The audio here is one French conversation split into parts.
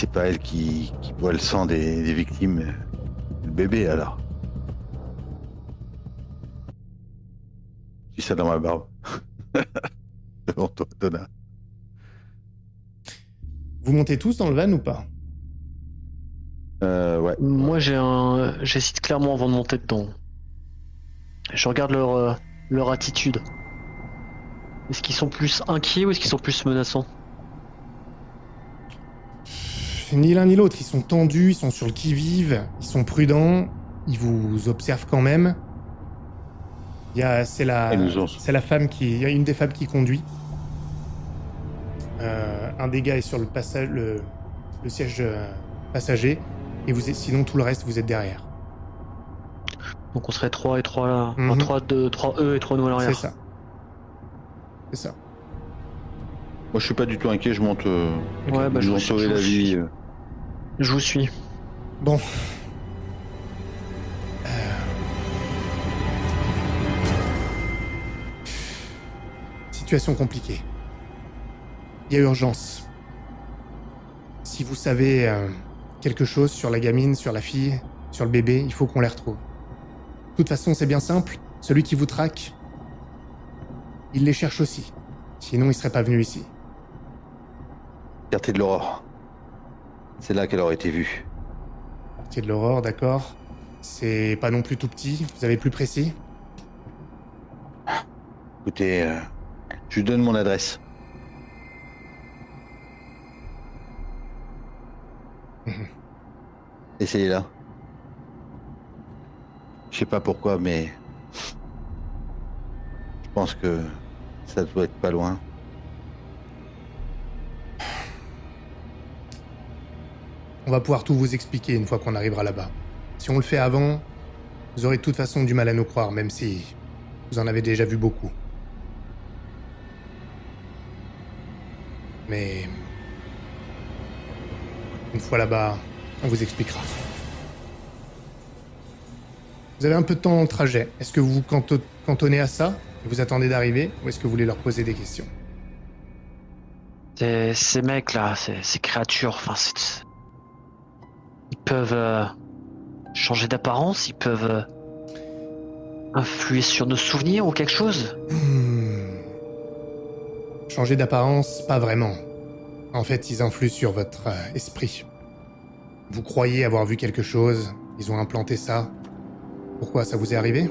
c'est pas elle qui boit le sang des victimes. Le bébé, alors. Je dis ça dans ma barbe. Devant toi, Donna. Vous montez tous dans le van ou pas? Ouais. Moi, j'hésite clairement avant de monter dedans. Je regarde leur attitude. Est-ce qu'ils sont plus inquiets ou est-ce qu'ils sont plus menaçants? Ni l'un ni l'autre, ils sont tendus, ils sont sur le qui-vive, ils sont prudents, ils vous observent quand même. C'est la femme il y a une des femmes qui conduit. Un des gars est sur le passage, le siège passager, et sinon tout le reste vous êtes derrière. Donc on serait 3 et 3 là. Mhm. 3 eux et 3 nous à l'arrière. C'est ça. Moi, je suis pas du tout inquiet, je monte. Ouais, bah ils ont sauvé la vie. Je vous suis. Bon. Situation compliquée. Il y a urgence. Si vous savez quelque chose sur la gamine, sur la fille, sur le bébé, il faut qu'on les retrouve. De toute façon, c'est bien simple. Celui qui vous traque, il les cherche aussi. Sinon, il serait pas venu ici. Quartier de l'Aurore. C'est là qu'elle aurait été vue. Quartier de l'Aurore, d'accord. C'est pas non plus tout petit. Vous avez plus précis? Écoutez, je lui donne mon adresse. Essayez-la. Je sais pas pourquoi, mais je pense que ça doit être pas loin. On va pouvoir tout vous expliquer une fois qu'on arrivera là-bas. Si on le fait avant, vous aurez de toute façon du mal à nous croire, même si vous en avez déjà vu beaucoup. Mais une fois là-bas, on vous expliquera. Vous avez un peu de temps dans le trajet. Est-ce que vous vous cantonnez à ça et vous attendez d'arriver, ou est-ce que vous voulez leur poser des questions? Ces mecs là, ces créatures, enfin, ils peuvent changer d'apparence, ils peuvent influer sur nos souvenirs ou quelque chose. Changer d'apparence, pas vraiment. En fait, ils influent sur votre esprit. Vous croyez avoir vu quelque chose, ils ont implanté ça. Pourquoi ça vous est arrivé?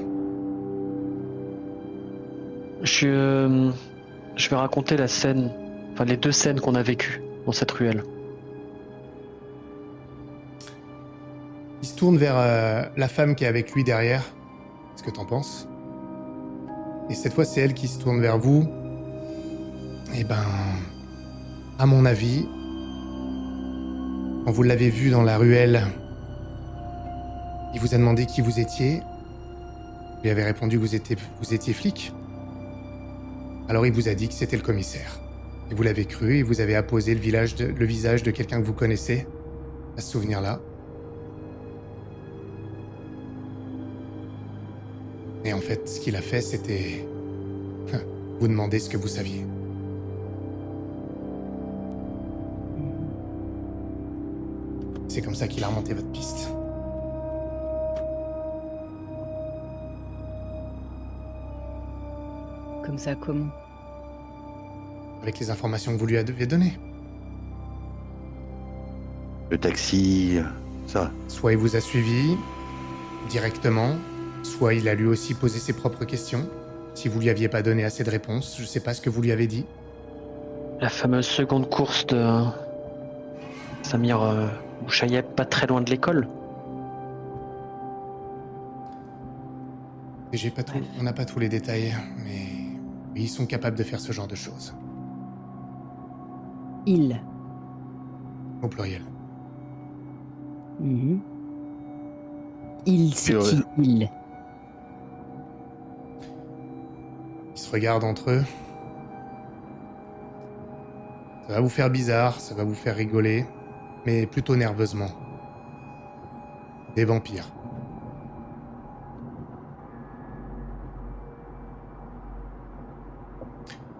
Je vais raconter la scène, enfin les 2 scènes qu'on a vécues dans cette ruelle. Il se tourne vers la femme qui est avec lui derrière. Qu'est-ce que t'en penses? Et cette fois, c'est elle qui se tourne vers vous. Eh ben, à mon avis, quand vous l'avez vu dans la ruelle, il vous a demandé qui vous étiez. Vous lui avez répondu que vous étiez flic. Alors il vous a dit que c'était le commissaire. Et vous l'avez cru et vous avez apposé le visage de quelqu'un que vous connaissez à ce souvenir-là. Et en fait, ce qu'il a fait, c'était vous demander ce que vous saviez. C'est comme ça qu'il a remonté votre piste. Comme ça, comment? Avec les informations que vous lui avez données. Le taxi, ça. Soit il vous a suivi directement, soit il a lui aussi posé ses propres questions. Si vous lui aviez pas donné assez de réponses, je sais pas ce que vous lui avez dit. La fameuse seconde course de Samir Bouchayeb, pas très loin de l'école. Et on n'a pas tous les détails, mais ils sont capables de faire ce genre de choses. Il. Au pluriel. Mhm. Il, c'est Puis, qui, il? Ils se regardent entre eux. Ça va vous faire bizarre, ça va vous faire rigoler, mais plutôt nerveusement. Des vampires.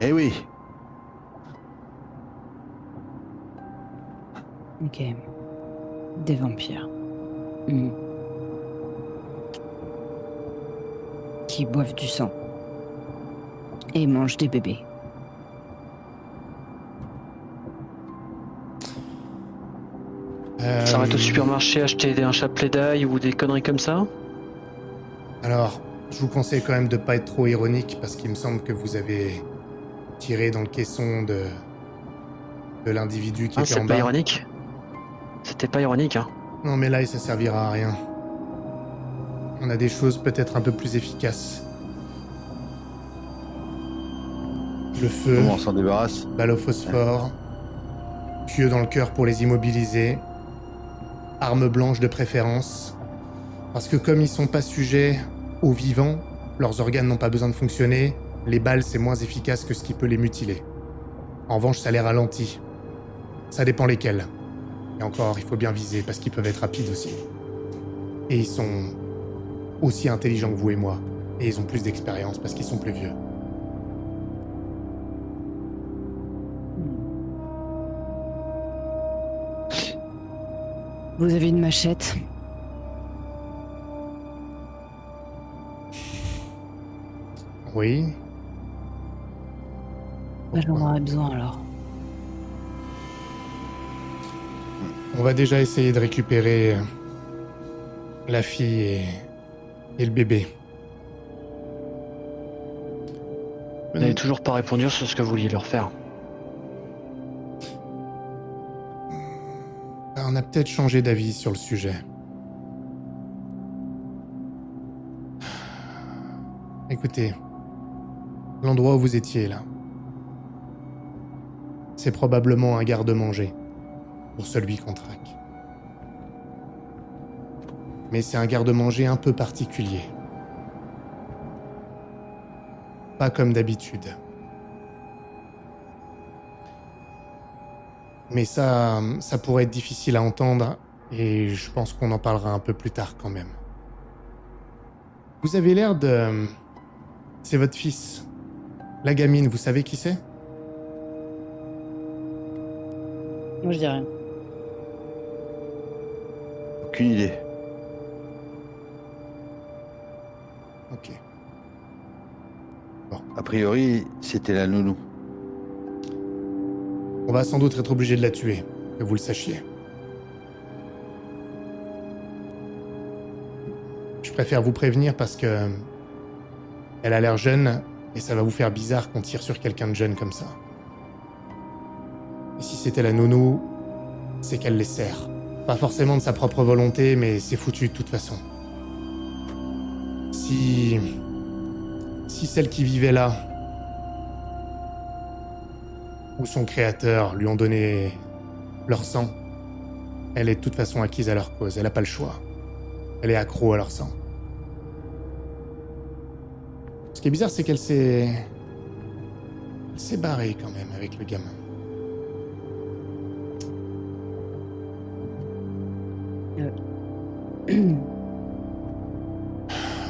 Eh oui, Ok. Des vampires. Hmm. Qui boivent du sang. Et mangent des bébés. S'arrête au supermarché, acheter un chapelet d'ail ou des conneries comme ça? Alors, je vous conseille quand même de pas être trop ironique parce qu'il me semble que vous avez tiré dans le caisson de l'individu qui était C'est en pas bas. ironique. C'était pas ironique, hein. Non mais là, ça servira à rien. On a des choses peut-être un peu plus efficaces. Le feu, Comment on s'en débarrasse? balle au phosphore, pieux dans le cœur pour les immobiliser, arme blanche de préférence. Parce que comme ils sont pas sujets aux vivants, leurs organes n'ont pas besoin de fonctionner, les balles c'est moins efficace que ce qui peut les mutiler. En revanche, ça les ralentit. Ça dépend lesquels. Et encore, il faut bien viser parce qu'ils peuvent être rapides aussi. Et ils sont aussi intelligents que vous et moi. Et ils ont plus d'expérience parce qu'ils sont plus vieux. Vous avez une machette? Oui. J'en aurais besoin alors. On va déjà essayer de récupérer la fille et le bébé. Vous n'avez toujours pas répondu sur ce que vous vouliez leur faire. On a peut-être changé d'avis sur le sujet. Écoutez, l'endroit où vous étiez là, c'est probablement un garde-manger pour celui qu'on traque. Mais c'est un garde-manger un peu particulier. Pas comme d'habitude. Mais ça pourrait être difficile à entendre, et je pense qu'on en parlera un peu plus tard quand même. Vous avez l'air de... C'est votre fils. La gamine, vous savez qui c'est? Moi je dis rien. Aucune idée. Ok. A priori, c'était la nounou. On va sans doute être obligé de la tuer, que vous le sachiez. Je préfère vous prévenir parce que... Elle a l'air jeune, et ça va vous faire bizarre qu'on tire sur quelqu'un de jeune comme ça. Et si c'était la nounou, c'est qu'elle les sert. Pas forcément de sa propre volonté, mais c'est foutu de toute façon. Si celles qui vivaient là, ou son créateur, lui ont donné leur sang, elle est de toute façon acquise à leur cause, elle n'a pas le choix. Elle est accro à leur sang. Ce qui est bizarre, c'est qu'elle s'est barrée quand même avec le gamin.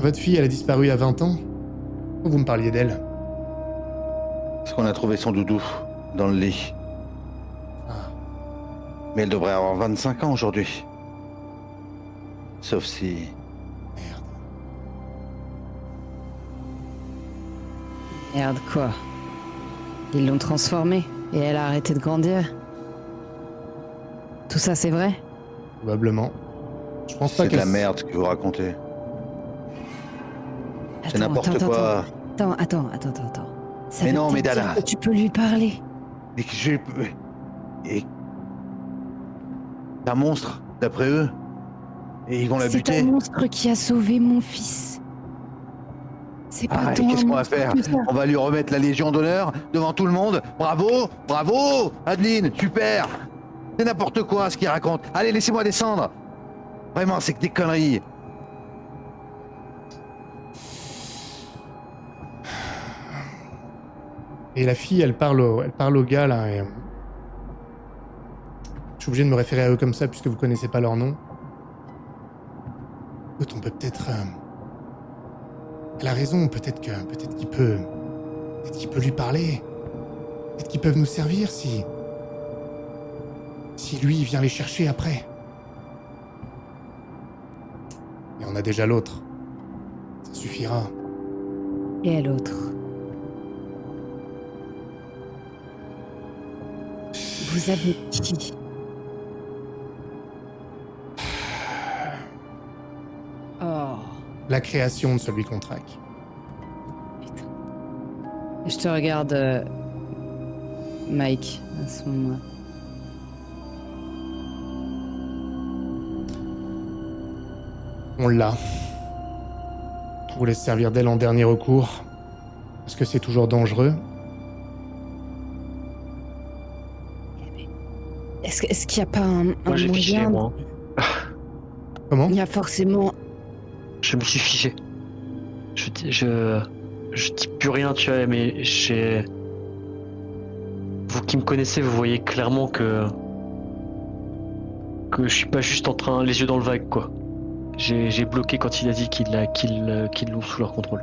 Votre fille, elle a disparu à 20 ans? Vous me parliez d'elle? Parce qu'on a trouvé son doudou dans le lit. Ah, Mais elle devrait avoir 25 ans aujourd'hui. Sauf si... merde. Merde quoi. Ils l'ont transformée et elle a arrêté de grandir. Tout ça c'est vrai? Probablement. Je pense pas c'est de qu'elle... la merde ce que vous racontez. C'est Attends, n'importe attends, quoi. Attends. Ça Mais veut non, peut-être Médala. dire que tu peux lui parler. Mais que je... Et... C'est un monstre, d'après eux. Et ils vont la C'est buter. un monstre qui a sauvé mon fils. C'est pas Ah, et tant qu'est-ce un qu'on va monstre faire? que ça. On va lui remettre la Légion d'honneur devant tout le monde. Bravo, bravo, Adeline, super. C'est n'importe quoi ce qu'il raconte. Allez, laissez-moi descendre. Vraiment, c'est que des conneries. Et la fille, elle parle au gars, là, et... Je suis obligé de me référer à eux comme ça, puisque vous connaissez pas leur nom. Écoute, on peut peut-être... Elle a raison, peut-être qu'il peut... Peut-être qu'il peut lui parler. Peut-être qu'ils peuvent nous servir, si si lui il vient les chercher après? Et on a déjà l'autre. Ça suffira. Et à l'autre. Vous avez qui? Oh, La création de celui qu'on traque. putain. Je te regarde, Mike, à ce moment-là. On l'a. On vous laisse servir d'elle en dernier recours. Parce que c'est toujours dangereux. Est-ce qu'il n'y a pas un Moi, j'ai figé, moyen... moi. Comment? Il y a forcément... Je me suis figé. Je dis plus rien, tu vois, mais j'ai... Vous qui me connaissez, vous voyez clairement que je suis pas juste en train, les yeux dans le vague, quoi. J'ai bloqué quand il a dit qu'ils l'ont sous leur contrôle.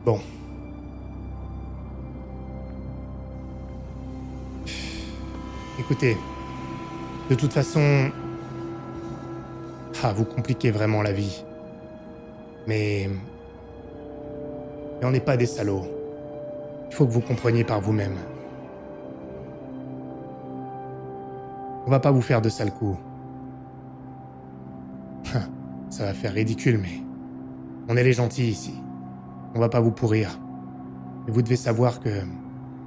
Bon. Écoutez, de toute façon... Ah, vous compliquez vraiment la vie. Mais on n'est pas des salauds. Il faut que vous compreniez par vous-même. On va pas vous faire de sales coups. Ça va faire ridicule, mais... On est les gentils ici. On va pas vous pourrir. Et vous devez savoir que...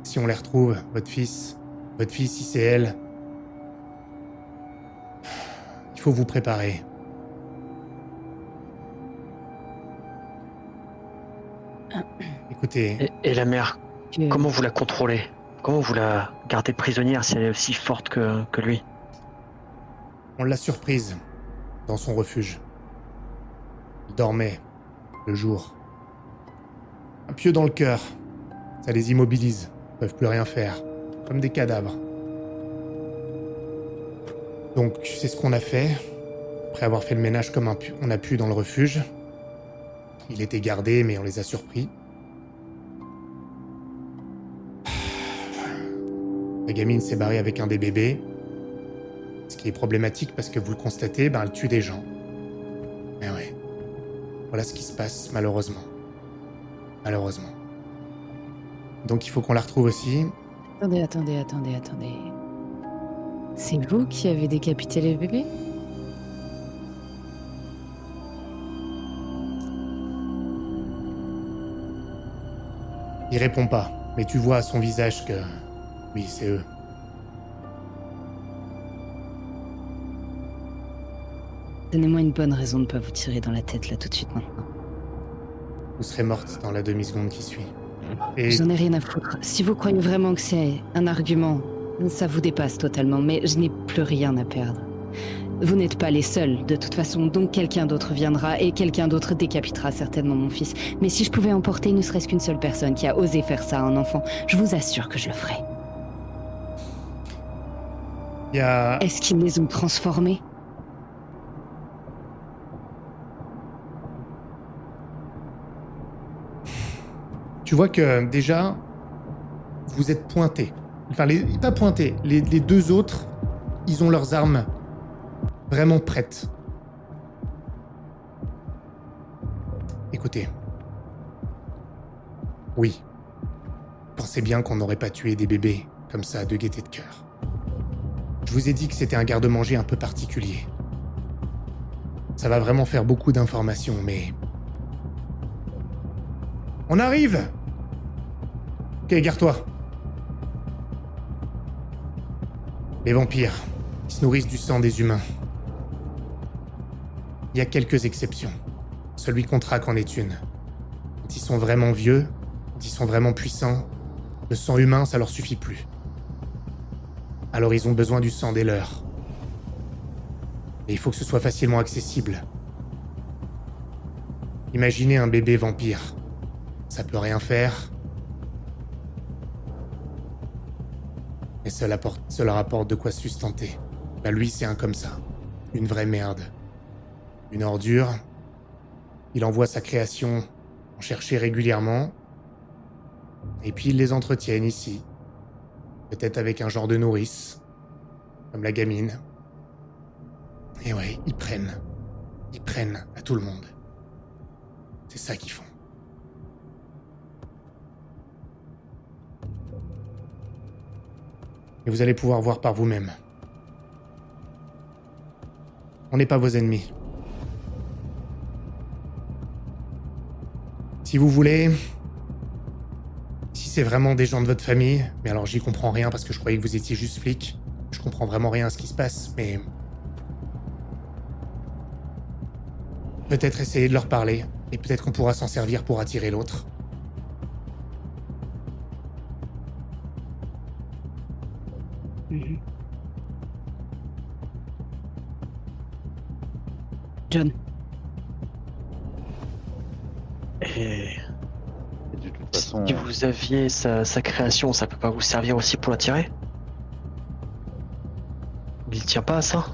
Si on les retrouve, votre fille, si c'est elle... Il faut vous préparer. Écoutez... Et la mère, que- comment vous la contrôlez? Comment vous la gardez prisonnière si elle est aussi forte que lui? On l'a surprise dans son refuge. Il dormait le jour. Un pieu dans le cœur. Ça les immobilise. Ils peuvent plus rien faire. Comme des cadavres. Donc, c'est ce qu'on a fait. Après avoir fait le ménage comme on a pu dans le refuge. Il était gardé, mais on les a surpris. La gamine s'est barrée avec un des bébés. Ce qui est problématique parce que vous le constatez, elle tue des gens. Mais ouais. Voilà ce qui se passe, malheureusement. Malheureusement. Donc il faut qu'on la retrouve aussi. Attendez. C'est vous qui avez décapité les bébés? Il répond pas, mais tu vois à son visage que... Oui, c'est eux. Donnez-moi une bonne raison de ne pas vous tirer dans la tête là tout de suite maintenant. Vous serez morte dans la demi-seconde qui suit. Et J'en ai rien à foutre. Si vous croyez vraiment que c'est un argument, ça vous dépasse totalement, mais je n'ai plus rien à perdre. Vous n'êtes pas les seuls, de toute façon, donc quelqu'un d'autre viendra et quelqu'un d'autre décapitera certainement mon fils. Mais si je pouvais emporter ne serait-ce qu'une seule personne qui a osé faire ça à un enfant, je vous assure que je le ferais. il y a... Est-ce qu'ils les ont transformés? Tu vois que déjà, vous êtes pointés. Enfin, pas pointés. Les deux autres, ils ont leurs armes vraiment prêtes. Écoutez. Oui. Pensez bien qu'on n'aurait pas tué des bébés comme ça de gaieté de cœur. Je vous ai dit que c'était un garde-manger un peu particulier. Ça va vraiment faire beaucoup d'informations, mais... On arrive! Ok, gare-toi. Les vampires, ils se nourrissent du sang des humains. Il y a quelques exceptions. Celui qu'on traque en est une. Quand ils sont vraiment vieux, quand ils sont vraiment puissants, le sang humain, ça leur suffit plus. Alors ils ont besoin du sang des leurs. Et il faut que ce soit facilement accessible. Imaginez un bébé vampire. Ça peut rien faire. Et ça leur apporte de quoi se sustenter. Lui, c'est un comme ça. Une vraie merde. Une ordure. Il envoie sa création en chercher régulièrement. Et puis ils les entretiennent ici. Peut-être avec un genre de nourrice, comme la gamine. Et ouais, ils prennent. Ils prennent à tout le monde. C'est ça qu'ils font. Et vous allez pouvoir voir par vous-même. On n'est pas vos ennemis. Si vous voulez, si c'est vraiment des gens de votre famille, mais alors j'y comprends rien parce que je croyais que vous étiez juste flic. Je comprends vraiment rien à ce qui se passe, mais peut-être essayer de leur parler, et peut-être qu'on pourra s'en servir pour attirer l'autre. Mhm. John, Et Et de toute façon, si vous aviez sa création, ça peut pas vous servir aussi pour l'attirer? Il tient pas à ça?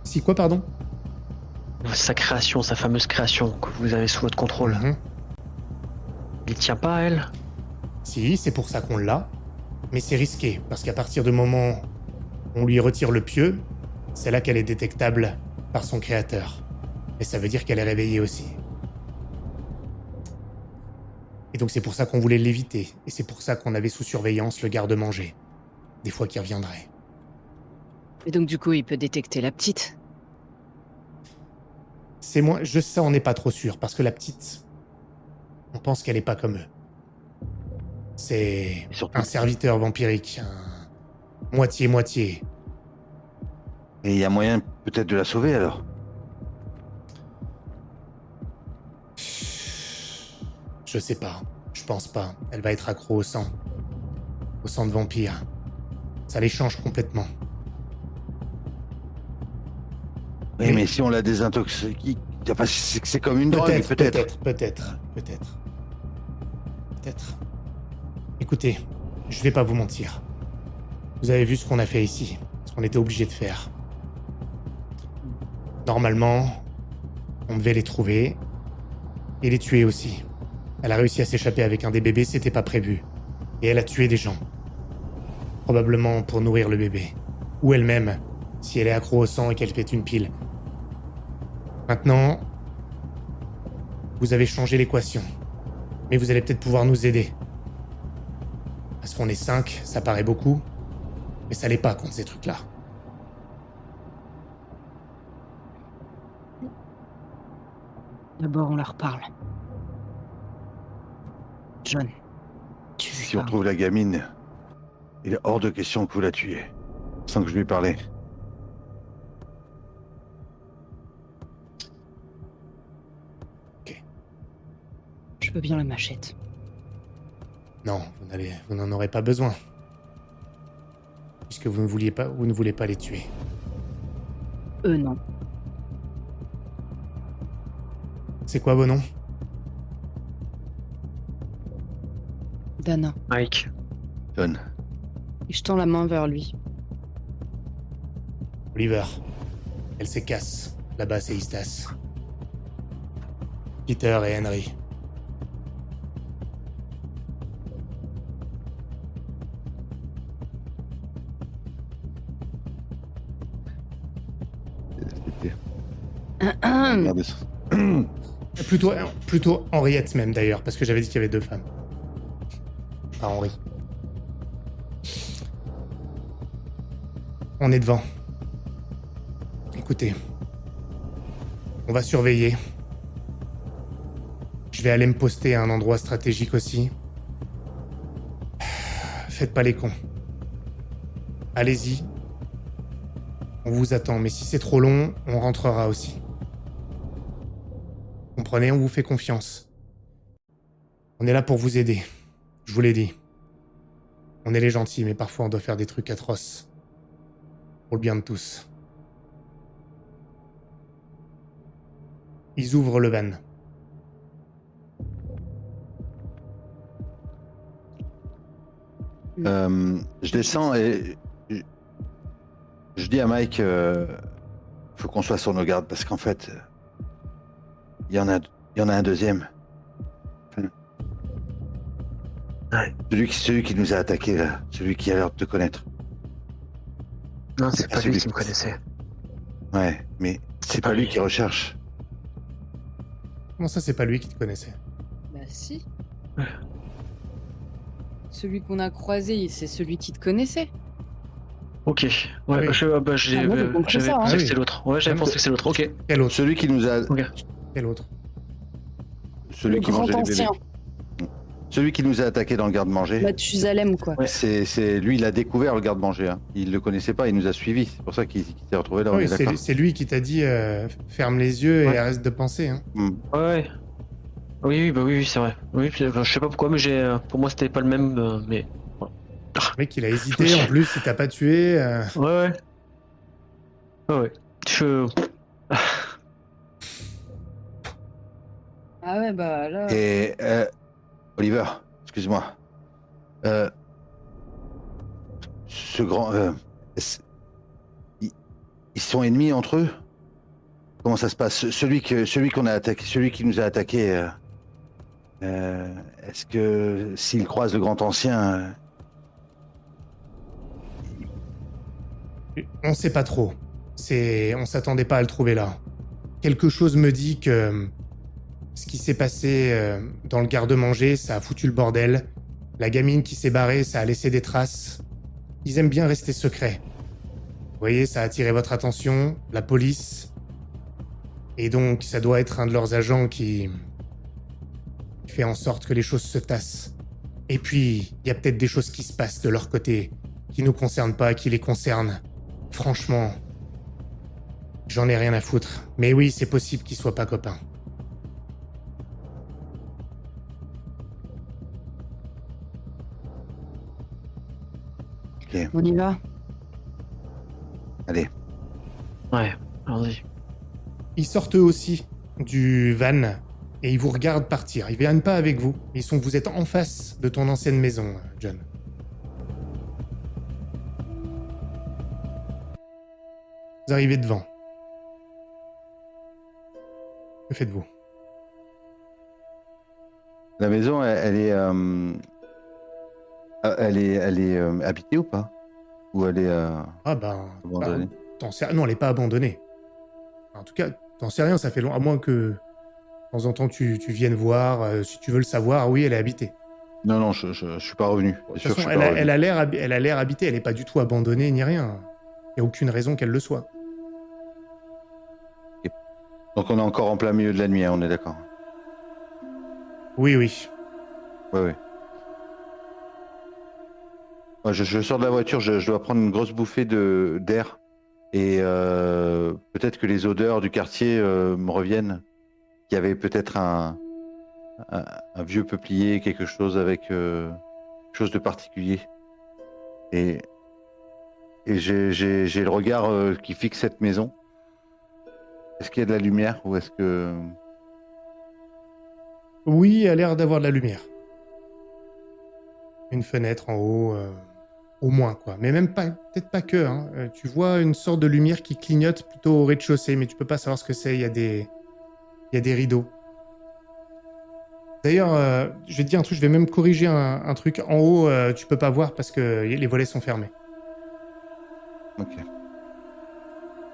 Si quoi, pardon? Sa création, sa fameuse création que vous avez sous votre contrôle, Mhm. il tient pas à elle? Si, c'est pour ça qu'on l'a. Mais c'est risqué, parce qu'à partir du moment où on lui retire le pieu, c'est là qu'elle est détectable par son créateur. Et ça veut dire qu'elle est réveillée aussi. Et donc c'est pour ça qu'on voulait l'éviter, et c'est pour ça qu'on avait sous surveillance le garde-manger. Des fois qu'il reviendrait. et donc du coup, il peut détecter la petite. C'est moi, ça on n'est pas trop sûr, parce que la petite, on pense qu'elle est pas comme eux. C'est Et surtout- un serviteur vampirique, un moitié-moitié. et il y a moyen peut-être de la sauver alors. Je sais pas, je pense pas. Elle va être accro au sang de vampire. Ça les change complètement. Oui, mais si on la désintoxique, enfin, c'est comme une drogue, peut-être. Peut-être. Écoutez, je vais pas vous mentir. Vous avez vu ce qu'on a fait ici, ce qu'on était obligé de faire. Normalement, on devait les trouver et les tuer aussi. Elle a réussi à s'échapper avec un des bébés, c'était pas prévu. Et elle a tué des gens. Probablement pour nourrir le bébé. Ou elle-même, si elle est accro au sang et qu'elle pète une pile. Maintenant, vous avez changé l'équation. Mais vous allez peut-être pouvoir nous aider. Parce qu'on est 5, ça paraît beaucoup. Mais ça l'est pas contre ces trucs-là. D'abord, on leur parle. John, tu Si on trouve la gamine, il est hors de question que vous la tuiez, sans que je lui parle. Je veux bien la machette. Non, vous n'en aurez pas besoin. Puisque vous ne voulez pas les tuer. Eux, non. C'est quoi vos noms? Dana. Mike, John, Et je tends la main vers lui. Oliver. Elle se casse. Là-bas, c'est Istas. Peter et Henry. c'était... Hum. Regardez ça. Plutôt Henriette même d'ailleurs, parce que j'avais dit qu'il y avait 2 femmes. Pas Henri. On est devant. Écoutez. On va surveiller. Je vais aller me poster à un endroit stratégique aussi. Faites pas les cons. Allez-y. On vous attend, mais si c'est trop long, on rentrera aussi. Comprenez, on vous fait confiance. On est là pour vous aider. Je vous l'ai dit. On est les gentils, mais parfois on doit faire des trucs atroces. Pour le bien de tous. Ils ouvrent le van. Je descends et je dis à Mike, faut qu'on soit sur nos gardes parce qu'en fait, il y en a un deuxième. Enfin, Ouais. Celui qui nous a attaqué là, celui qui a l'air de te connaître. Non, c'est Ah, pas lui celui qui me qui- connaissait. Ouais, mais c'est pas pas lui lui. qui recherche. Comment ça, c'est pas lui qui te connaissait? Bah si. Ouais. Celui qu'on a croisé, c'est celui qui te connaissait. Ok. Ouais, Ah oui. j'avais moi, j'ai compris j'avais ça, hein. pensé Ah que oui. c'était l'autre. Ouais, j'avais Même pensé que c'était l'autre. Ok. Quel autre? Celui qui nous a, Ok. Quel autre? celui Le qui grand mangeait les ancien. bébés. Celui qui nous a attaqué dans le garde-manger. Mathusalem, quoi. Ouais. C'est lui, il a découvert le garde-manger. Hein. Il le connaissait pas, il nous a suivis. C'est pour ça qu'il s'est retrouvé là. Ah On oui, est d'accord. c'est lui qui t'a dit ferme les yeux et Ouais. arrête de penser. Hein. Hmm. Ouais. Oui, oui, c'est vrai. Oui, puis, je sais pas pourquoi, mais pour moi, c'était pas le même, mais. Voilà. Le mec, il a hésité. En plus, il t'a pas tué. Ouais. Ouais. Je. Ah ouais, bah là. Et Oliver, excuse-moi. Ce grand, ils sont ennemis entre eux. Comment ça se passe? Celui qu'on a attaqué, celui qui nous a attaqué. Est-ce que s'il croise le grand ancien, On sait pas trop. On s'attendait pas à le trouver là. Quelque chose me dit que ce qui s'est passé dans le garde-manger, ça a foutu le bordel. La gamine qui s'est barrée, ça a laissé des traces. Ils aiment bien rester secrets. Vous voyez, ça a attiré votre attention, la police. Et donc, ça doit être un de leurs agents qui fait en sorte que les choses se tassent. Et puis, il y a peut-être des choses qui se passent de leur côté, qui nous concernent pas, qui les concernent. Franchement, j'en ai rien à foutre. Mais oui, c'est possible qu'ils soient pas copains. ok, On y va. allez. Ouais, allons-y. Ils sortent eux aussi du van et ils vous regardent partir. Ils viennent pas avec vous. Vous êtes en face de ton ancienne maison, John. Vous arrivez devant. Que faites-vous? La maison, elle est habitée ou pas? Ou elle est Ah ben, abandonnée? non, elle est pas abandonnée. En tout cas, t'en sais rien, ça fait long. À moins que de temps en temps tu viennes voir, si tu veux le savoir, oui, elle est habitée. Non, non, je suis pas revenu. De C'est toute sûr que je façon, suis pas revenu. elle a l'air habitée, elle est pas du tout abandonnée ni rien. Il y a aucune raison qu'elle le soit. Donc on est encore en plein milieu de la nuit, hein, on est d'accord. Oui, oui. Ouais, ouais. Ouais, je sors de la voiture, je dois prendre une grosse bouffée d'air. Et peut-être que les odeurs du quartier me reviennent. Il y avait peut-être un vieux peuplier, quelque chose avec quelque chose de particulier. Et j'ai le regard qui fixe cette maison. Est-ce qu'il y a de la lumière ou est-ce que... Oui, elle a l'air d'avoir de la lumière. Une fenêtre en haut, au moins, quoi. Mais même pas, peut-être pas que, hein. Tu vois une sorte de lumière qui clignote plutôt au rez-de-chaussée, mais tu peux pas savoir ce que c'est, il y a des rideaux. D'ailleurs, je vais te dire un truc, je vais même corriger un truc. En haut, tu peux pas voir parce que les volets sont fermés. Ok.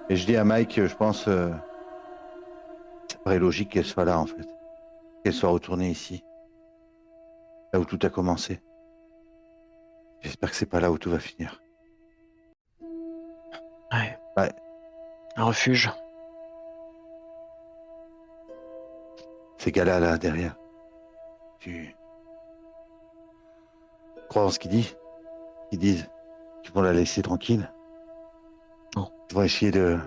Et je dis à Mike, je pense, ça paraît logique qu'elle soit là en fait. Qu'elle soit retournée ici. Là où tout a commencé. J'espère que c'est pas là où tout va finir. Ouais. Ouais. Un refuge. Ces gars-là, là, derrière. Tu crois en ce qu'ils disent? Ils disent qu'ils vont la laisser tranquille? Non. Ils vont essayer de...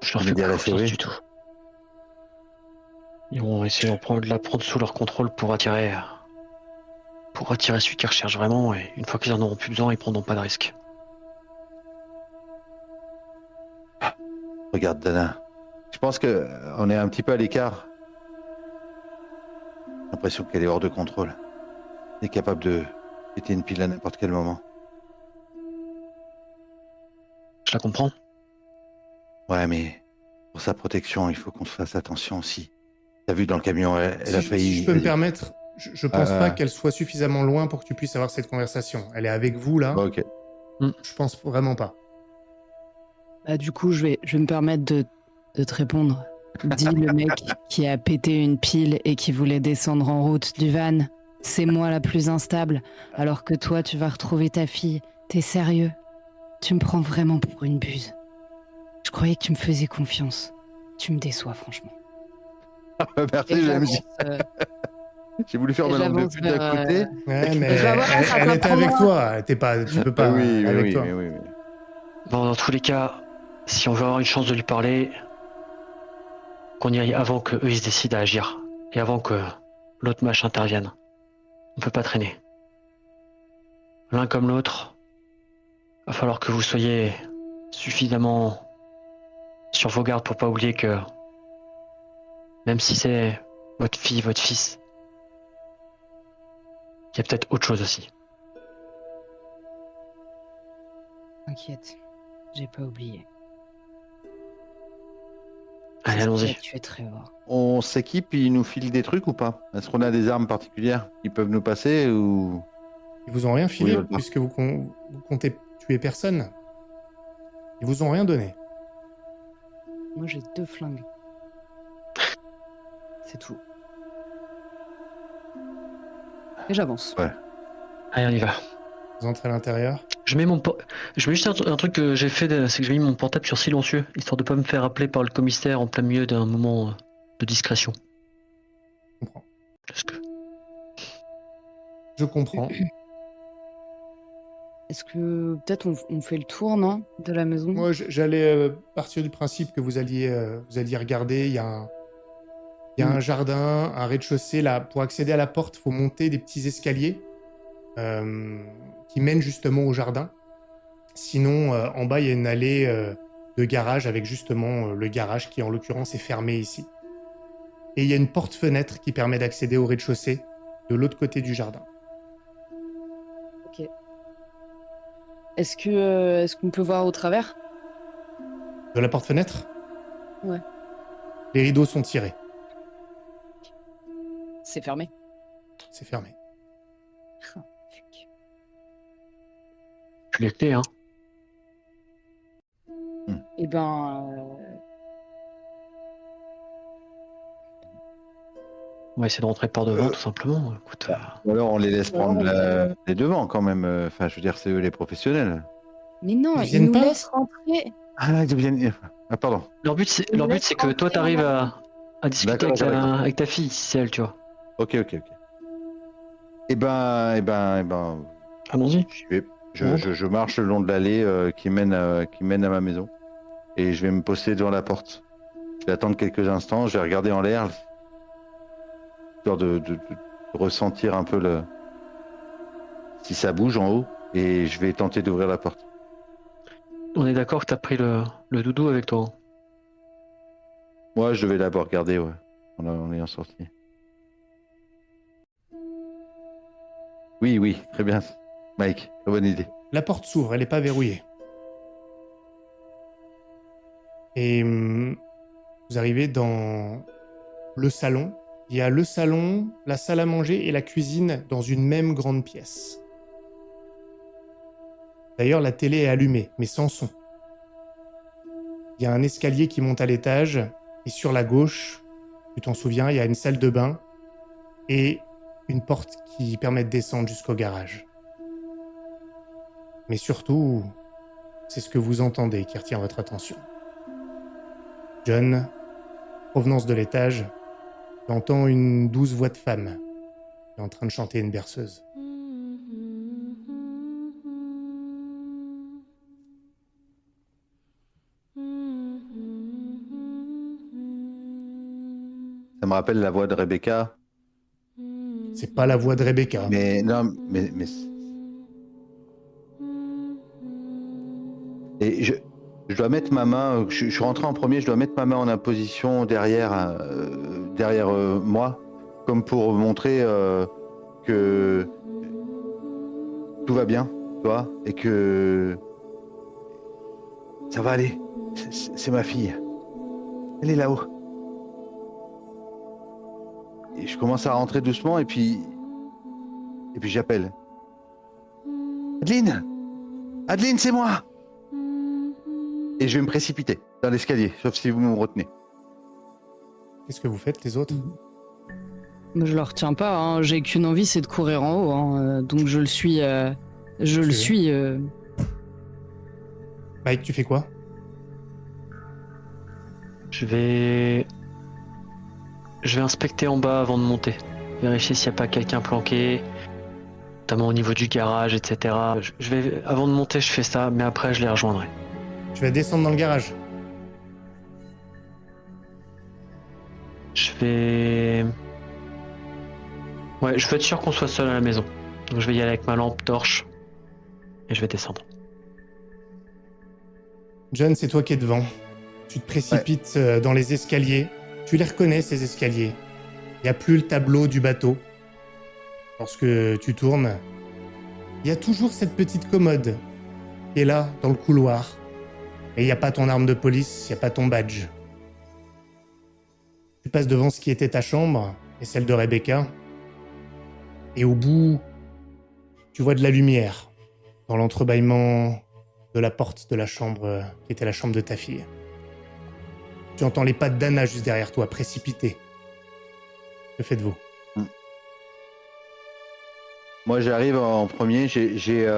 Je leur On fais est bien pas la confiance sauver. du tout. Ils vont essayer de la prendre sous leur contrôle pour attirer celui qu'ils recherchent vraiment, et une fois qu'ils en auront plus besoin, ils prendront pas de risques. Regarde, Dana. Je pense que on est un petit peu à l'écart. J'ai l'impression qu'elle est hors de contrôle. Elle est capable de péter une pile à n'importe quel moment. Je la comprends. Ouais, mais pour sa protection, il faut qu'on se fasse attention aussi. T'as vu dans le camion, elle a Si failli... je peux me permettre, Je pense pas qu'elle soit suffisamment loin pour que tu puisses avoir cette conversation. Elle est avec vous, là. Ok. Je pense vraiment pas. Bah, du coup, je vais me permettre de te répondre. Dis le mec qui a pété une pile et qui voulait descendre en route du van. C'est moi la plus instable, alors que toi, tu vas retrouver ta fille. T'es sérieux? Tu me prends vraiment pour une buse. Je croyais que tu me faisais confiance. Tu me déçois, franchement. Merci, Et j'aime. j'avance, J'ai voulu faire ma langue de j'avance pute d'un vers, côté. Ouais, mais Je vais avoir- ça elle va était prendre avec un- toi. Tu peux pas. oui, elle est mais avec oui, toi. mais oui, mais... Bon, dans tous les cas, si on veut avoir une chance de lui parler, qu'on y aille avant que eux ils se décident à agir. Et avant que l'autre mâche intervienne. On peut pas traîner. L'un comme l'autre, va falloir que vous soyez suffisamment sur vos gardes pour pas oublier que même si c'est votre fille, votre fils, il y a peut-être autre chose aussi. T'inquiète, j'ai pas oublié. Allez, allons-y. Tu es Trevor. On s'équipe, ils nous filent des trucs ou pas? Est-ce qu'on a des armes particulières qui peuvent nous passer ou... Ils vous ont rien Oui, filé, Volpar. puisque vous comptez tuer personne. Ils vous ont rien donné. Moi, j'ai 2 flingues. C'est tout. Et j'avance. Allez, on y va. Vous entrez à l'intérieur. Je mets juste un truc que j'ai fait, c'est que j'ai mis mon portable sur silencieux, histoire de pas me faire appeler par le commissaire en plein milieu d'un moment de discrétion. Je comprends. Parce que... Je comprends. Est-ce que peut-être on fait le tour, non, de la maison? Moi, j'allais partir du principe que vous alliez regarder. Il y a un jardin, un rez-de-chaussée. Là, pour accéder à la porte, il faut monter des petits escaliers qui mènent justement au jardin. Sinon, en bas, il y a une allée de garage avec justement le garage qui, en l'occurrence, est fermé ici. Et il y a une porte-fenêtre qui permet d'accéder au rez-de-chaussée de l'autre côté du jardin. Ok. Est-ce qu'on peut voir au travers? De la porte-fenêtre? Ouais. Les rideaux sont tirés. C'est fermé. C'est fermé. Ah, fuck. Puis les clés, hein. Eh ben, On va essayer de rentrer par devant, tout simplement. Écoute, Ou alors on les laisse prendre les devants quand même. Enfin, je veux dire, c'est eux les professionnels. mais non, Ils ils viennent nous pas laissent rentrer. Ah, ils viennent... Ah, pardon. leur but, c'est que toi, t'arrives à discuter D'accord, d'accord. avec ta fille, si c'est elle, tu vois. Ok. Eh ben... Allons-y. J'y vais. Je marche le long de l'allée qui mène à ma maison. Et je vais me poster devant la porte. Je vais attendre quelques instants, je vais regarder en l'air, histoire de ressentir un peu si ça bouge en haut, et je vais tenter d'ouvrir la porte. On est d'accord que t'as pris le doudou avec toi. Moi, je devais d'abord regarder, ouais, en ayant sorti. Oui, très bien. Mike, très bonne idée. La porte s'ouvre, elle n'est pas verrouillée. Et vous arrivez dans le salon. Il y a le salon, la salle à manger et la cuisine dans une même grande pièce. D'ailleurs, la télé est allumée, mais sans son. Il y a un escalier qui monte à l'étage, et sur la gauche, tu t'en souviens, il y a une salle de bain et une porte qui permet de descendre jusqu'au garage. Mais surtout, c'est ce que vous entendez qui retient votre attention. John, provenance de l'étage, tu entends une douce voix de femme qui est en train de chanter une berceuse. Ça me rappelle la voix de Rebecca. C'est pas la voix de Rebecca. Mais non, mais... Et je dois mettre ma main, je suis rentré en premier, je dois mettre ma main en imposition derrière moi, comme pour montrer que tout va bien, tu vois, et que ça va aller. C'est ma fille. Elle est là-haut. je commence à rentrer doucement et puis j'appelle. Adeline! Adeline, c'est moi! Et je vais me précipiter dans l'escalier, sauf si vous me retenez. Qu'est-ce que vous faites, les autres? Je le retiens pas, hein. J'ai qu'une envie, c'est de courir en haut, hein. Donc je le suis. Mike, tu fais quoi? Je vais inspecter en bas avant de monter. Vérifier s'il n'y a pas quelqu'un planqué, notamment au niveau du garage, etc. Avant de monter, je fais ça, mais après, je les rejoindrai. Tu vas descendre dans le garage. Je vais être sûr qu'on soit seul à la maison. Donc je vais y aller avec ma lampe torche et je vais descendre. John, c'est toi qui es devant. Tu te précipites dans les escaliers. Tu les reconnais, ces escaliers. Il n'y a plus le tableau du bateau. Lorsque tu tournes, il y a toujours cette petite commode qui est là, dans le couloir. Et il n'y a pas ton arme de police, il n'y a pas ton badge. Tu passes devant ce qui était ta chambre et celle de Rebecca. Et au bout, tu vois de la lumière dans l'entrebâillement de la porte de la chambre qui était la chambre de ta fille. Tu entends les pas d'Anna juste derrière toi, précipités. Que faites-vous? Moi, j'arrive en premier. J'ai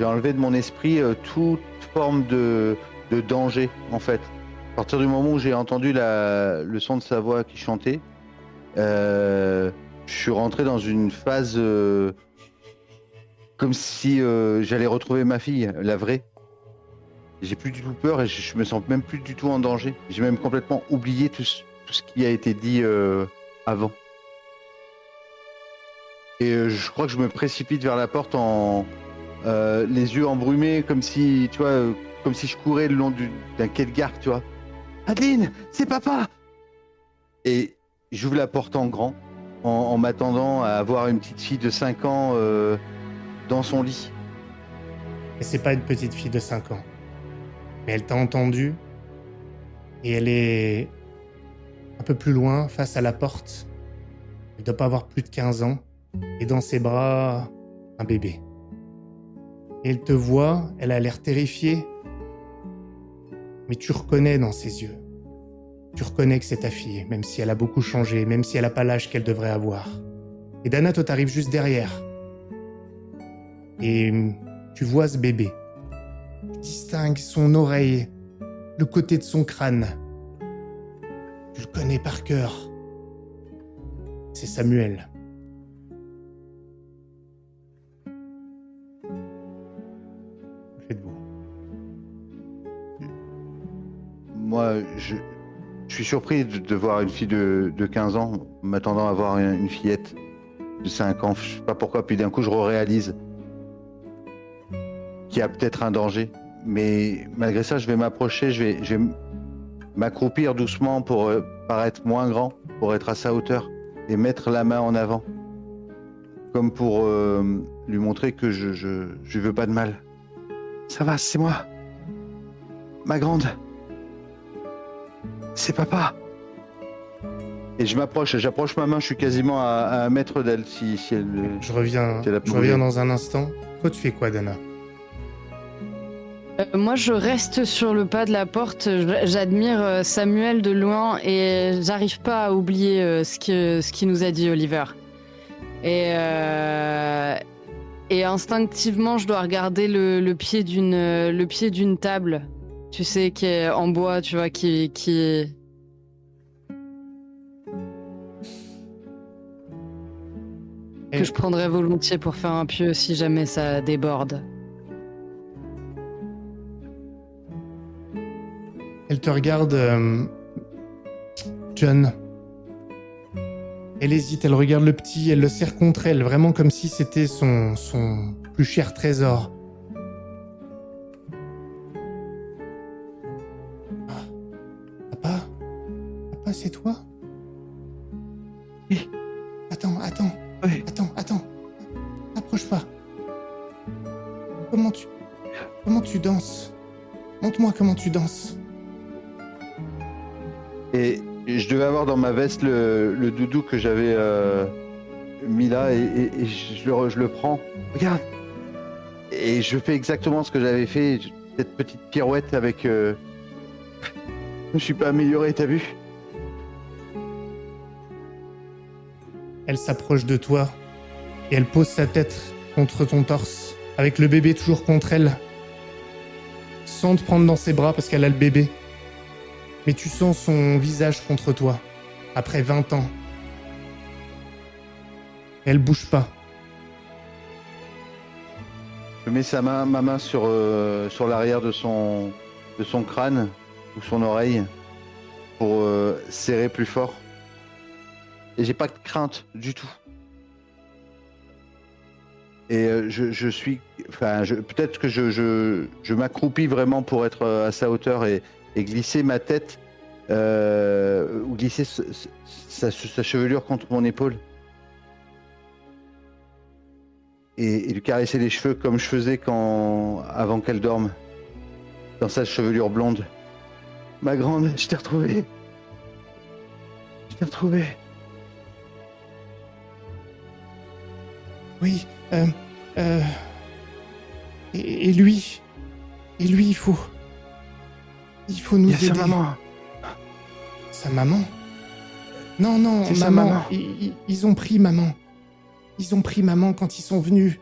enlevé de mon esprit toute forme de danger, en fait. À partir du moment où j'ai entendu le son de sa voix qui chantait, je suis rentré dans une phase comme si j'allais retrouver ma fille, la vraie. J'ai plus du tout peur et je me sens même plus du tout en danger. J'ai même complètement oublié tout ce qui a été dit avant. Et je crois que je me précipite vers la porte les yeux embrumés, comme si, tu vois, comme si je courais le long d'un quai de gare, tu vois. Adeline, c'est papa! Et j'ouvre la porte en grand, en m'attendant à avoir une petite fille de 5 ans dans son lit. Et c'est pas une petite fille de 5 ans. Mais elle t'a entendu. Et elle est un peu plus loin, face à la porte. Elle doit pas avoir plus de 15 ans. Et dans ses bras, un bébé. Et elle te voit, elle a l'air terrifiée. Mais tu reconnais dans ses yeux. Tu reconnais que c'est ta fille, même si elle a beaucoup changé, même si elle a pas l'âge qu'elle devrait avoir. Et Dana, toi, t'arrives juste derrière. Et tu vois ce bébé. Tu distingues son oreille, le côté de son crâne. Tu le connais par cœur. C'est Samuel. Que faites-vous? Moi, je suis surpris de voir une fille de 15 ans, m'attendant à voir une fillette de 5 ans. Je sais pas pourquoi, puis d'un coup, je réalise qu'il y a peut-être un danger. Mais malgré ça, je vais m'approcher, je vais m'accroupir doucement pour paraître moins grand, pour être à sa hauteur, et mettre la main en avant, comme pour lui montrer que je veux pas de mal. Ça va, c'est moi. Ma grande. C'est papa. Et j'approche ma main, je suis quasiment à 1 mètre d'elle si elle... Je reviens dans un instant. Toi, tu fais quoi, Dana? Moi, je reste sur le pas de la porte. J'admire Samuel de loin et j'arrive pas à oublier ce qui nous a dit Oliver. Et instinctivement, je dois regarder le pied d'une table, tu sais, qui est en bois, tu vois, qui que je prendrais volontiers pour faire un pieu si jamais ça déborde. Elle te regarde, John. Elle hésite, elle regarde le petit, elle le serre contre elle, vraiment comme si c'était son plus cher trésor. Ah. Papa, c'est toi? Oui. Attends. Oui. Attends. Approche pas. Comment tu danses? Montre-moi comment tu danses. Et je devais avoir dans ma veste le doudou que j'avais mis là et je le prends. Regarde. Et je fais exactement ce que j'avais fait, cette petite pirouette avec... Je suis pas amélioré, t'as vu? Elle s'approche de toi et elle pose sa tête contre ton torse, avec le bébé toujours contre elle, sans te prendre dans ses bras parce qu'elle a le bébé. Mais tu sens son visage contre toi, après 20 ans. Elle bouge pas. Je mets ma main sur l'arrière de son crâne ou son oreille pour serrer plus fort. Et j'ai pas de crainte du tout. Et je suis... Enfin, peut-être que je m'accroupis vraiment pour être à sa hauteur et glisser ma tête ou glisser sa chevelure contre mon épaule. Et lui caresser les cheveux comme je faisais avant qu'elle dorme. Dans sa chevelure blonde. Ma grande, je t'ai retrouvé. Je t'ai retrouvé. Oui, et lui, il faut nous aider. Sa maman. Sa maman? Non, maman. Sa maman. Ils ont pris maman. Ils ont pris maman quand ils sont venus.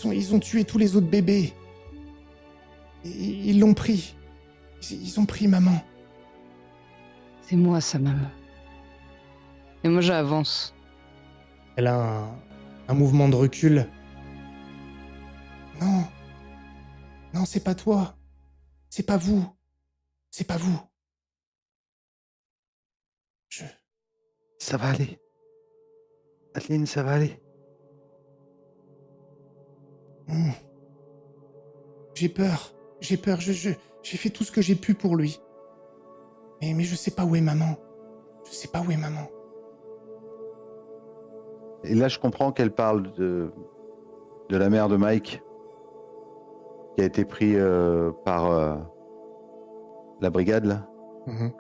Ils ont tué tous les autres bébés. Ils l'ont pris. Ils ont pris maman. C'est moi, sa maman. Et moi, j'avance. Elle a un mouvement de recul. Non, c'est pas toi. C'est pas vous. C'est pas vous. Ça va aller. Adeline, ça va aller. J'ai peur. J'ai fait tout ce que j'ai pu pour lui. Mais je sais pas où est maman. Et là, je comprends qu'elle parle de la mère de Mike, qui a été pris par la brigade, là. Mhm.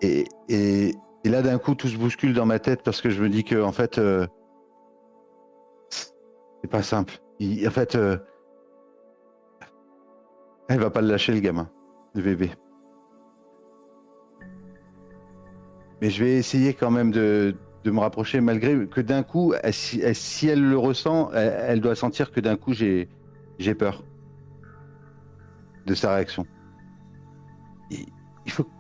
Et là, d'un coup, tout se bouscule dans ma tête parce que je me dis que, en fait, c'est pas simple. En fait, elle va pas le lâcher, le gamin, le bébé. Mais je vais essayer quand même de me rapprocher, malgré que d'un coup, si elle le ressent, elle doit sentir que d'un coup, j'ai peur de sa réaction. Il faut que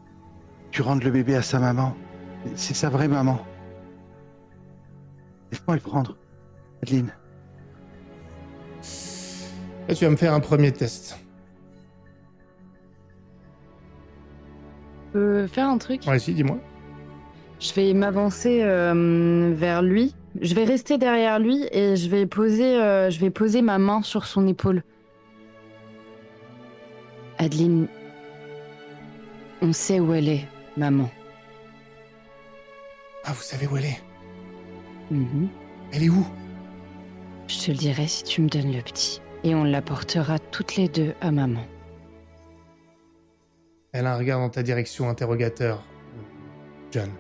tu rendes le bébé à sa maman. C'est sa vraie maman. Laisse-moi le prendre, Adeline. Là, tu vas me faire un premier test. Je peux faire un truc? Ouais, si, dis-moi. Je vais m'avancer vers lui. Je vais rester derrière lui et je vais poser ma main sur son épaule. Adeline, on sait où elle est, maman. Ah, vous savez où elle est? Mhm. Elle est où? Je te le dirai si tu me donnes le petit. Et on l'apportera toutes les deux à maman. Elle a un regard dans ta direction, interrogateur, John.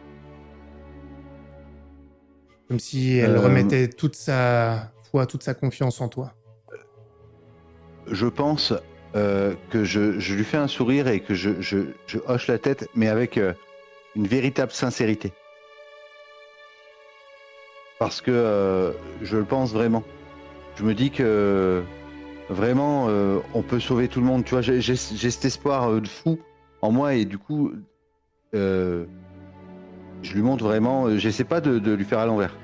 Comme si elle remettait toute sa foi, toute sa confiance en toi. Je pense que je lui fais un sourire et que je hoche la tête, mais avec une véritable sincérité. Parce que je le pense vraiment. Je me dis que vraiment, on peut sauver tout le monde. Tu vois, j'ai cet espoir de fou en moi et du coup, je lui montre vraiment. J'essaie pas de lui faire à l'envers.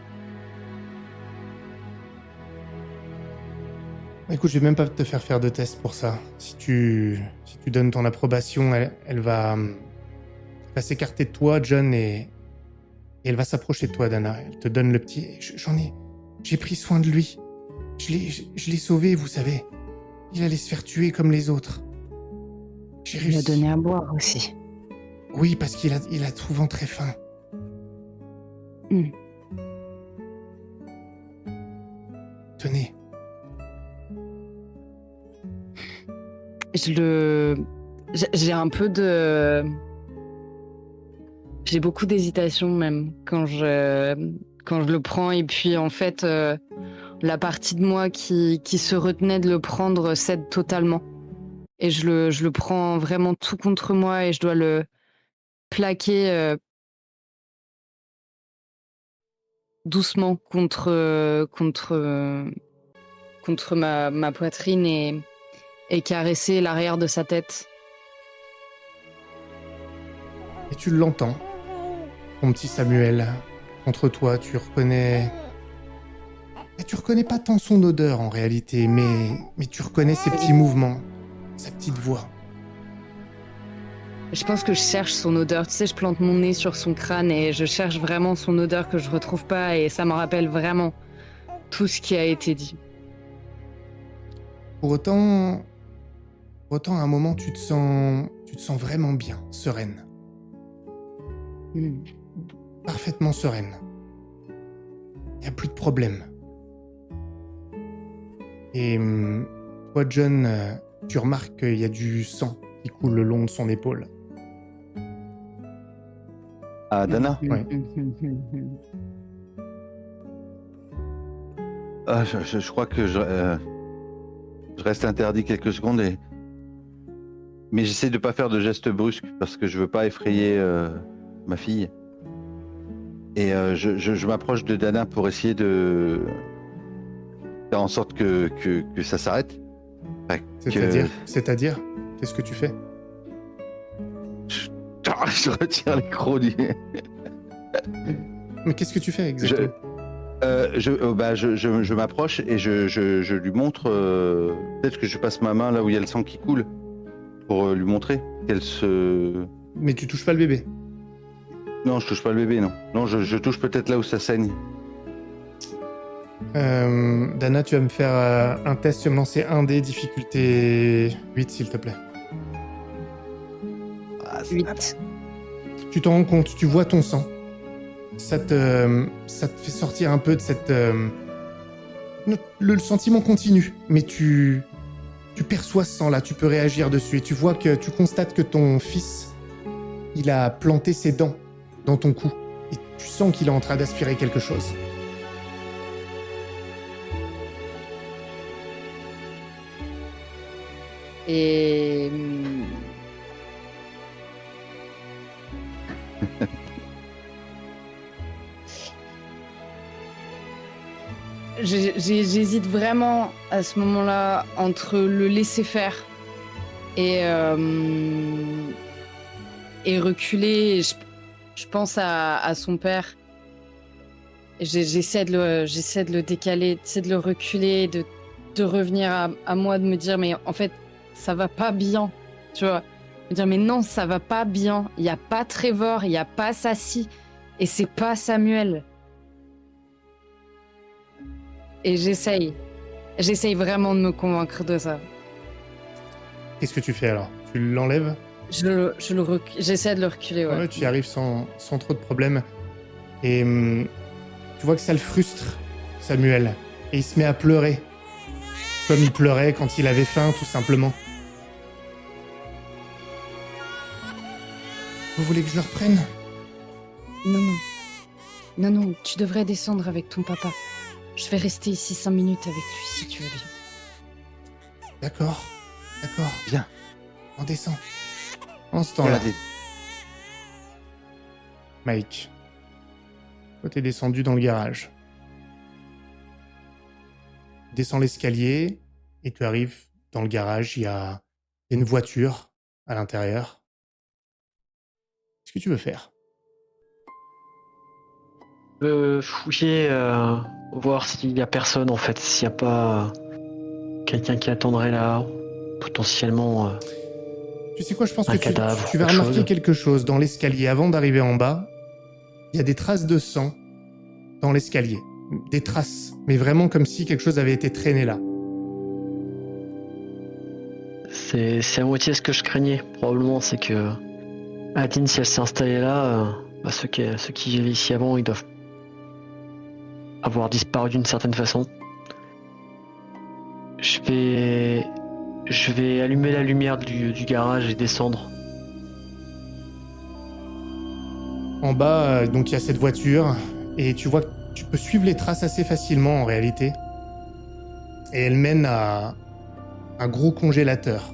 Écoute, je vais même pas te faire de test pour ça. Si tu donnes ton approbation, elle va s'écarter de toi, John, et elle va s'approcher de toi, Dana. Elle te donne le petit. J'ai pris soin de lui. Je l'ai sauvé, vous savez. Il allait se faire tuer comme les autres. J'ai Il a réussi. donné à boire aussi. Oui, parce qu'il a souvent très faim. Tenez. J'ai un peu de... J'ai beaucoup d'hésitation même quand je le prends et puis en fait la partie de moi qui se retenait de le prendre cède totalement et je le prends vraiment tout contre moi et je dois le plaquer doucement contre ma poitrine et caresser l'arrière de sa tête. Et tu l'entends, ton petit Samuel, contre toi, tu reconnais... Et tu reconnais pas tant son odeur en réalité, mais tu reconnais ses petits mouvements, sa petite voix. Je pense que je cherche son odeur. Tu sais, je plante mon nez sur son crâne et je cherche vraiment son odeur que je retrouve pas et ça me rappelle vraiment tout ce qui a été dit. Pour autant, à un moment, tu te sens vraiment bien, sereine. Parfaitement sereine. Il n'y a plus de problème. Et toi, John, tu remarques qu'il y a du sang qui coule le long de son épaule. Ah, Dana? Ouais. Ah, je crois que je reste interdit quelques secondes mais j'essaie de pas faire de gestes brusques parce que je veux pas effrayer ma fille. Et je m'approche de Dana pour essayer de faire en sorte que ça s'arrête. Enfin, C'est-à-dire, qu'est-ce que tu fais? Je retire les crocs. Mais qu'est-ce que tu fais exactement? Je m'approche et je lui montre. Peut-être que je passe ma main là où il y a le sang qui coule pour lui montrer qu'elle se. Mais tu touches pas le bébé? Non, je touche pas le bébé, non. Non, je touche peut-être là où ça saigne. Dana, tu vas me faire un test, tu vas me lancer 1 dé, difficulté 8, s'il te plaît. Ah, 8. Tu t'en rends compte, tu vois ton sang. Ça te fait sortir un peu de cette... Le sentiment continue, mais tu perçois ce sang-là, tu peux réagir dessus, et tu constates que ton fils, il a planté ses dents dans ton cou, et tu sens qu'il est en train d'aspirer quelque chose. Et j'hésite vraiment à ce moment-là entre le laisser faire et reculer. Je pense à son père. J'essaie de le décaler, de le reculer, de revenir à moi, de me dire mais en fait ça va pas bien, tu vois. Me dire mais non, ça va pas bien. Il y a pas Trevor, il y a pas Sassy et c'est pas Samuel. Et j'essaye vraiment de me convaincre de ça. Qu'est-ce que tu fais alors? Tu l'enlèves? J'essaie de le reculer, ouais. Ouais, tu y arrives sans trop de problèmes. Et tu vois que ça le frustre, Samuel. Et il se met à pleurer. Comme il pleurait quand il avait faim, tout simplement. Vous voulez que je le reprenne? Non, tu devrais descendre avec ton papa. Je vais rester ici 5 minutes avec lui, si tu veux bien. D'accord. Bien. On descend. En ce temps-là, Mike, toi t'es descendu dans le garage. Tu descends l'escalier et tu arrives dans le garage. Il y a une voiture à l'intérieur. Qu'est-ce que tu veux faire? Fouiller, voir s'il y a personne en fait, s'il n'y a pas quelqu'un qui attendrait là, potentiellement. Tu sais quoi, je pense Un que cadavre, tu vas quelque remarquer chose. quelque chose dans l'escalier avant d'arriver en bas. Il y a des traces de sang dans l'escalier. Des traces, mais vraiment comme si quelque chose avait été traîné là. C'est à moitié ce que je craignais. Probablement, c'est que Adine, si elle s'est installée là, ceux qui vivaient ici avant, ils doivent avoir disparu d'une certaine façon. Je vais allumer la lumière du garage et descendre. En bas, donc il y a cette voiture, et tu vois que tu peux suivre les traces assez facilement en réalité. Et elle mène à un gros congélateur.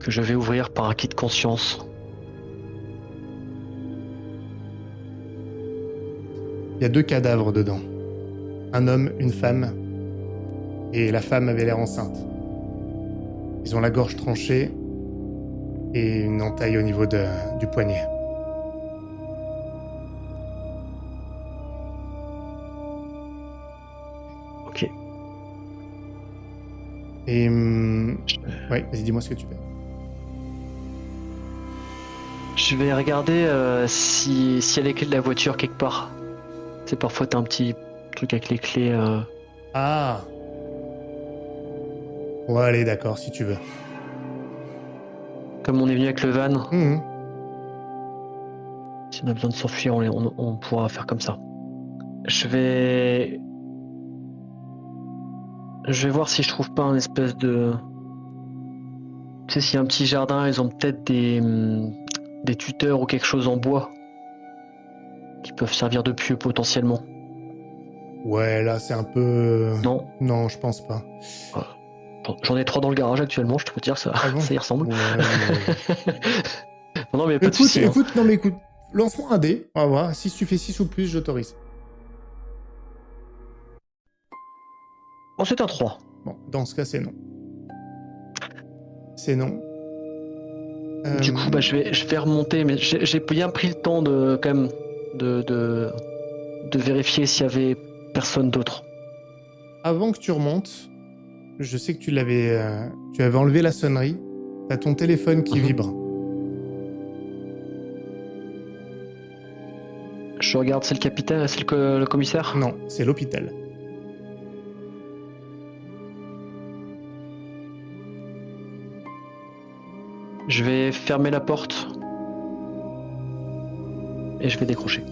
Que je vais ouvrir par acquis de conscience. Il y a 2 cadavres dedans. Un homme, une femme. Et la femme avait l'air enceinte. Ils ont la gorge tranchée et une entaille au niveau du poignet. Ok. Et... ouais, vas-y, dis-moi ce que tu fais. Je vais regarder si y a les clés de la voiture quelque part. C'est parfois t'as un petit truc avec les clés. Ah. Ouais, allez, d'accord, si tu veux. Comme on est venu avec le van, Mhm. si on a besoin de s'enfuir, on pourra faire comme ça. Je vais voir si je trouve pas un espèce de... Tu sais, s'il y a un petit jardin, ils ont peut-être des tuteurs ou quelque chose en bois qui peuvent servir de pieu potentiellement. Ouais, là, c'est un peu... Non, Non, je pense pas. j'en ai 3 dans le garage actuellement, je peux te dire ça, Ah bon ça y ressemble. Ouais, mais... Non, mais y a pas de Écoute, souci. Hein. écoute, non mais écoute, lance-moi un dé, on va voir. Si tu fais 6 ou plus, j'autorise. Oh, c'est un 3. Bon, dans ce cas, c'est non. C'est non. Du coup, bah, je vais remonter, mais j'ai bien pris le temps de quand même de vérifier s'il y avait personne d'autre. Avant que tu remontes, je sais que tu avais enlevé la sonnerie. T'as ton téléphone qui vibre. Je regarde, c'est le capitaine, c'est le commissaire. Non, c'est l'hôpital. Je vais fermer la porte et je vais décrocher.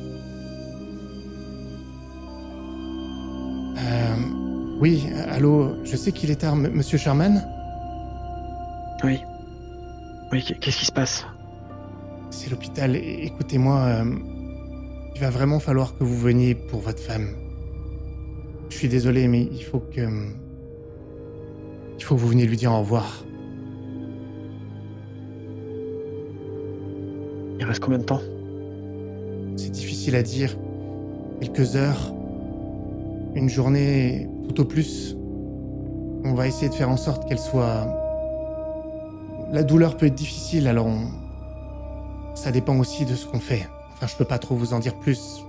Oui, allô, je sais qu'il est tard, monsieur Sherman. Oui. Oui, qu'est-ce qui se passe? C'est l'hôpital. Écoutez-moi, il va vraiment falloir que vous veniez pour votre femme. Je suis désolé, mais il faut que vous veniez lui dire au revoir. Il reste combien de temps? C'est difficile à dire. Quelques heures. Une journée, tout au plus. On va essayer de faire en sorte qu'elle soit... La douleur peut être difficile, alors ça dépend aussi de ce qu'on fait. Enfin, je peux pas trop vous en dire plus.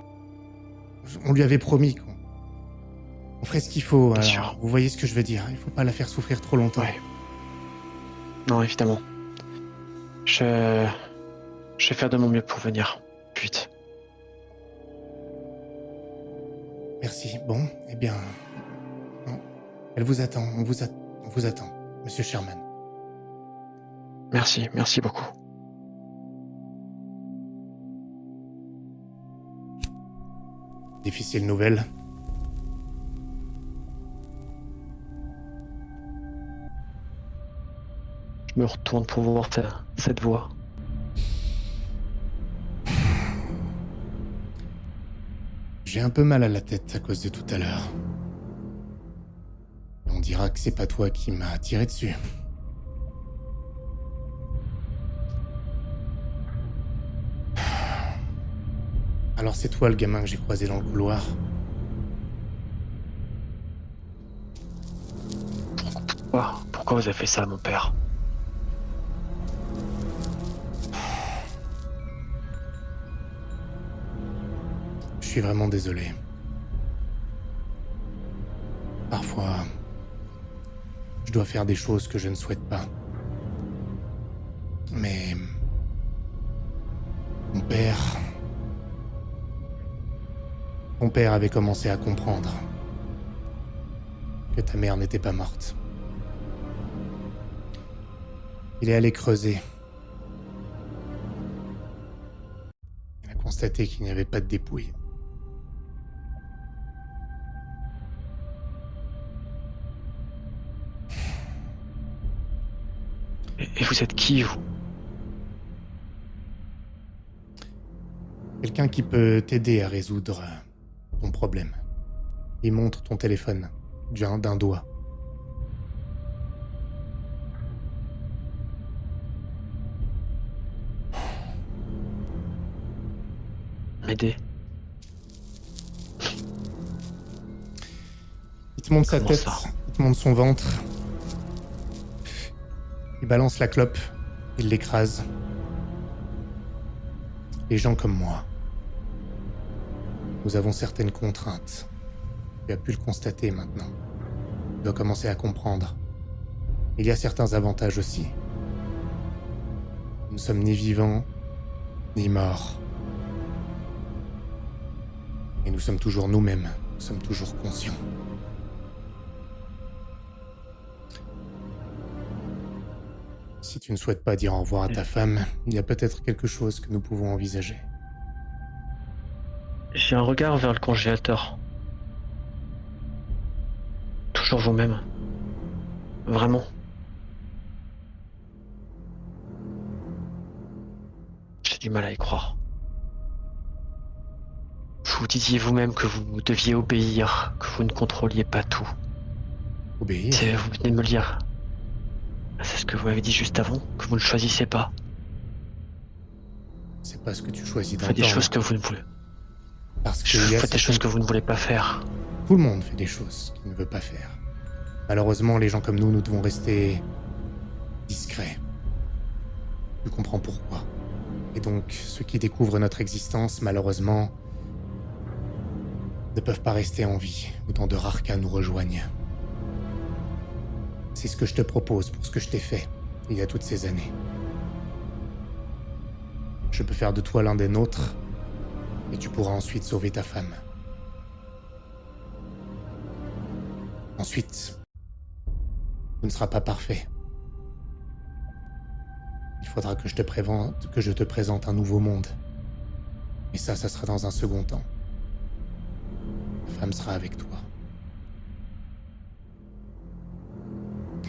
On lui avait promis qu'on ferait ce qu'il faut. Bien Alors, sûr. vous voyez ce que je veux dire. Il faut pas la faire souffrir trop longtemps. Ouais. Non, évidemment. Je vais faire de mon mieux pour venir plus vite. Merci. Bon, eh bien... non. Elle vous attend. On vous attend, monsieur Sherman. Merci beaucoup. Difficile nouvelle. Je me retourne pour voir cette voix. J'ai un peu mal à la tête à cause de tout à l'heure. On dira que c'est pas toi qui m'as tiré dessus. Alors c'est toi le gamin que j'ai croisé dans le couloir. Pourquoi vous avez fait ça, mon père? Je suis vraiment désolé. Parfois, je dois faire des choses que je ne souhaite pas. Mais... Mon père avait commencé à comprendre que ta mère n'était pas morte. Il est allé creuser. Il a constaté qu'il n'y avait pas de dépouille. vous êtes qui, vous? Quelqu'un qui peut t'aider à résoudre ton problème. Il montre ton téléphone d'un doigt. M'aider. Il te montre sa Comment tête, ça? il te montre son ventre. Il balance la clope, il l'écrase. Les gens comme moi, nous avons certaines contraintes. Tu as pu le constater maintenant. Tu dois commencer à comprendre. Il y a certains avantages aussi. Nous ne sommes ni vivants, ni morts. Et nous sommes toujours nous-mêmes. Nous sommes toujours conscients. Si tu ne souhaites pas dire au revoir à ta femme, il y a peut-être quelque chose que nous pouvons envisager. J'ai un regard vers le congélateur. Toujours vous-même. Vraiment. J'ai du mal à y croire. Vous disiez vous-même que vous deviez obéir, que vous ne contrôliez pas tout. Obéir. Vous venez de me le dire. C'est ce que vous m'avez dit juste avant, que vous ne choisissez pas. C'est pas ce que tu choisis Vous d'entendre. faites des choses que vous ne voulez. Parce Vous qu'il y a faites des choses que vous ne voulez pas faire. Tout le monde fait des choses qu'il ne veut pas faire. Malheureusement, les gens comme nous devons rester discrets. Tu comprends pourquoi. Et donc, ceux qui découvrent notre existence, malheureusement, ne peuvent pas rester en vie. Autant de rares cas nous rejoignent. C'est ce que je te propose pour ce que je t'ai fait il y a toutes ces années. Je peux faire de toi l'un des nôtres, et tu pourras ensuite sauver ta femme. Ensuite, tu ne seras pas parfait. Il faudra que je te présente un nouveau monde. Et ça sera dans un second temps. Ta femme sera avec toi.